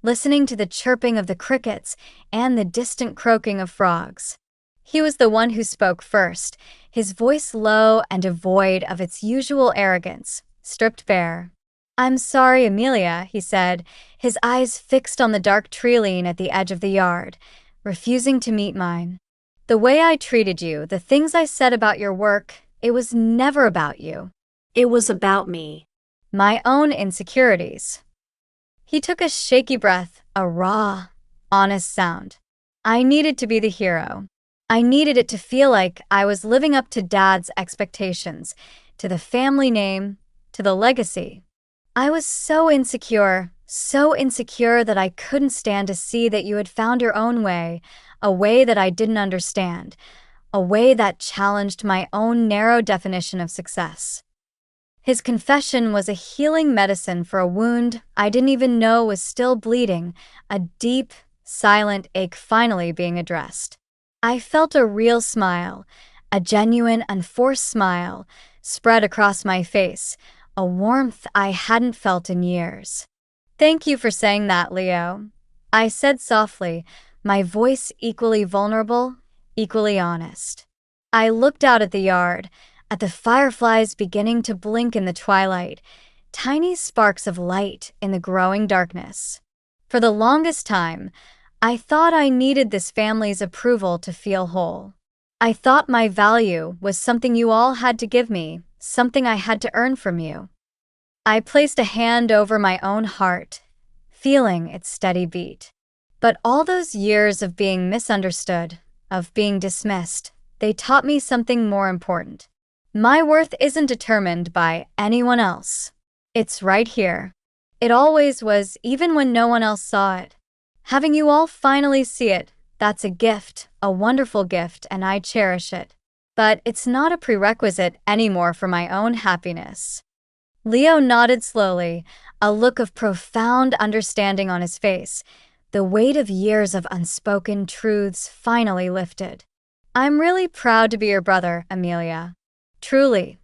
listening to the chirping of the crickets and the distant croaking of frogs. He was the one who spoke first, his voice low and devoid of its usual arrogance, stripped bare. "I'm sorry, Amelia," he said, his eyes fixed on the dark tree at the edge of the yard, refusing to meet mine. "The way I treated you, the things I said about your work, it was never about you. It was about me. My own insecurities." He took a shaky breath, a raw, honest sound. I needed to be the hero. I needed it to feel like I was living up to Dad's expectations, to the family name, to the legacy. I was so insecure that I couldn't stand to see that you had found your own way, a way that I didn't understand, a way that challenged my own narrow definition of success. His confession was a healing medicine for a wound I didn't even know was still bleeding, a deep, silent ache finally being addressed. I felt a real smile, a genuine, unforced smile, spread across my face, a warmth I hadn't felt in years. "Thank you for saying that, Leo," I said softly, my voice equally vulnerable, equally honest. I looked out at the yard, at the fireflies beginning to blink in the twilight, tiny sparks of light in the growing darkness. For the longest time, I thought I needed this family's approval to feel whole. I thought my value was something you all had to give me, something I had to earn from you. I placed a hand over my own heart, feeling its steady beat. But all those years of being misunderstood, of being dismissed, they taught me something more important. My worth isn't determined by anyone else. It's right here. It always was, even when no one else saw it. Having you all finally see it, that's a gift, a wonderful gift, and I cherish it. But it's not a prerequisite anymore for my own happiness." Leo nodded slowly, a look of profound understanding on his face. The weight of years of unspoken truths finally lifted. "I'm really proud to be your brother, Amelia. Truly.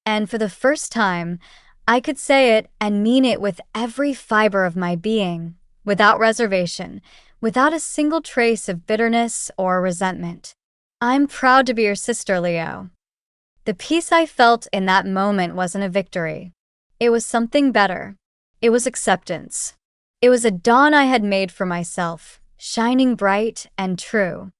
And for the first time, I could say it and mean it with every fiber of my being, without reservation, without a single trace of bitterness or resentment. I'm proud to be your sister, Leo." The peace I felt in that moment wasn't a victory. It was something better. It was acceptance. It was a dawn I had made for myself, shining bright and true.